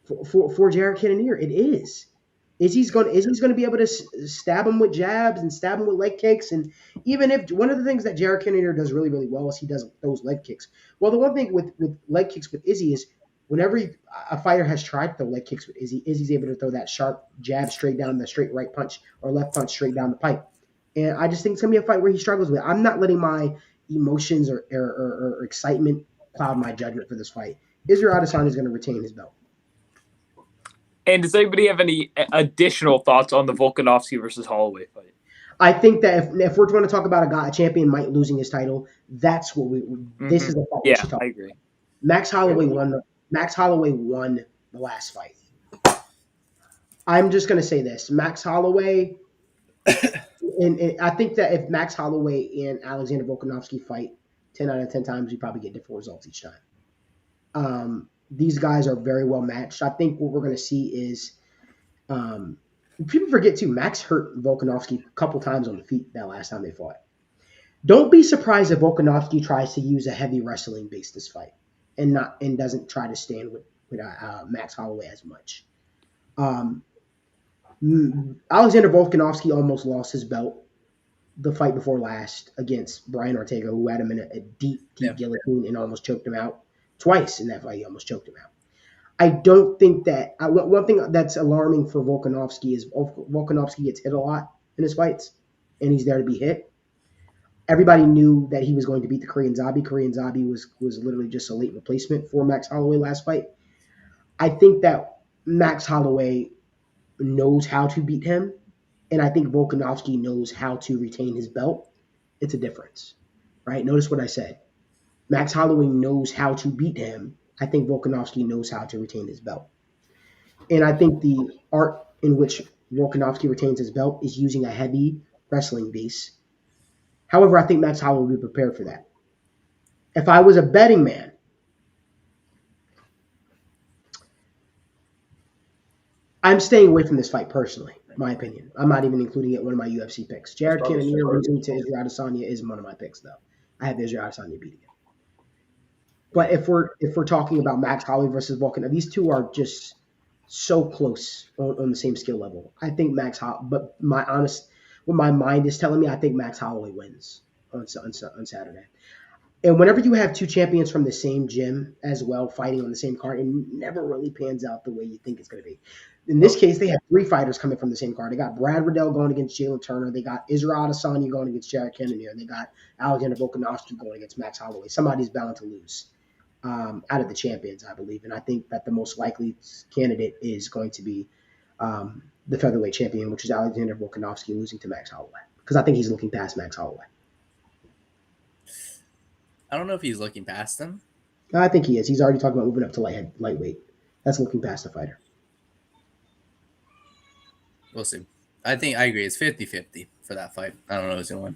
for Jared Cannonier. It is. Is he's going to be able to stab him with jabs and stab him with leg kicks? And even if one of the things that Jared Cannonier does really, really well is he does those leg kicks. Well, the one thing with leg kicks with Izzy is whenever a fighter has tried to throw leg kicks with Izzy, Izzy's able to throw that sharp jab straight down the straight right punch or left punch straight down the pipe. And I just think it's going to be a fight where he struggles with it. I'm not letting my emotions or excitement cloud my judgment for this fight. Israel Adesanya is going to retain his belt. And does anybody have any additional thoughts on the Volkanovski versus Holloway fight? I think that if we're going to talk about a champion might losing his title, that's what this is the fight. Yeah, I agree. Max Holloway won the last fight. I'm just going to say this. Max Holloway, and I think that if Max Holloway and Alexander Volkanovski fight 10 out of 10 times, we probably get different results each time. These guys are very well matched. I think what we're going to see is people forget too, Max hurt Volkanovski a couple times on the feet that last time they fought. Don't be surprised if Volkanovski tries to use a heavy wrestling base this fight and doesn't try to stand with Max Holloway as much. Alexander Volkanovski almost lost his belt the fight before last against Brian Ortega, who had him in a deep guillotine and almost choked him out. Twice in that fight, he almost choked him out. I don't think that one thing that's alarming for Volkanovski is Volkanovski gets hit a lot in his fights, and he's there to be hit. Everybody knew that he was going to beat the Korean Zombie. Korean Zombie was literally just a late replacement for Max Holloway last fight. I think that Max Holloway knows how to beat him, and I think Volkanovski knows how to retain his belt. It's a difference, right? Notice what I said. Max Holloway knows how to beat him. I think Volkanovski knows how to retain his belt. And I think the art in which Volkanovski retains his belt is using a heavy wrestling base. However, I think Max Holloway will be prepared for that. If I was a betting man, I'm staying away from this fight personally, in my opinion. I'm not even including it in one of my UFC picks. Jared Cannonier losing to Israel Adesanya is one of my picks, though. I have Israel Adesanya beating him. But if we're talking about Max Holloway versus Volkanovski, these two are just so close on the same skill level. I think but what my mind is telling me, I think Max Holloway wins on Saturday. And whenever you have two champions from the same gym as well fighting on the same card, it never really pans out the way you think it's going to be. In this case, they have three fighters coming from the same card. They got Brad Riddell going against Jalen Turner. They got Israel Adesanya going against Jared Cannonier. And they got Alexander Volkanovski going against Max Holloway. Somebody's bound to lose out of the champions, I believe. And I think that the most likely candidate is going to be the featherweight champion, which is Alexander Volkanovski losing to Max Holloway. Because I think he's looking past Max Holloway. I don't know if he's looking past him. I think he is. He's already talking about moving up to lightweight. That's looking past the fighter. We'll see. I agree. It's 50-50 for that fight. I don't know who's going to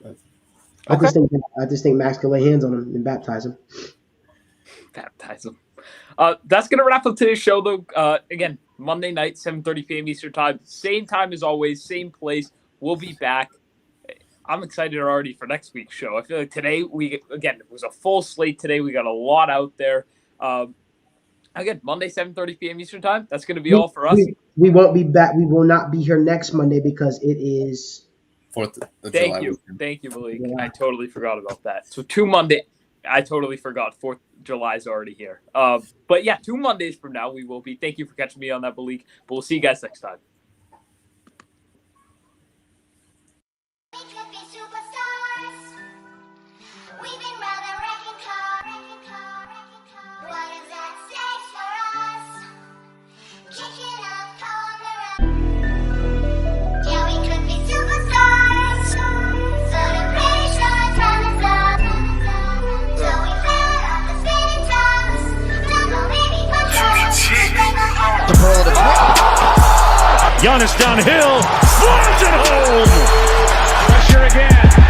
win. I just think Max can lay hands on him and baptize him. Baptize him. That's going to wrap up today's show, though. Again, Monday night, 7:30 p.m. Eastern Time. Same time as always, same place. We'll be back. I'm excited already for next week's show. I feel like today, it was a full slate today. We got a lot out there. Again, Monday, 7:30 p.m. Eastern Time. That's going to be all for us. We won't be back. We will not be here next Monday because it is 4th of July. Thank you. Thank you, Malik. Yeah. I totally forgot about that. So 2 Monday. I totally forgot. 4th of July is already here. But yeah, 2 Mondays from now we will be. Thank you for catching me on that, Malik. But we'll see you guys next time. Giannis downhill, slams it home. Pressure again.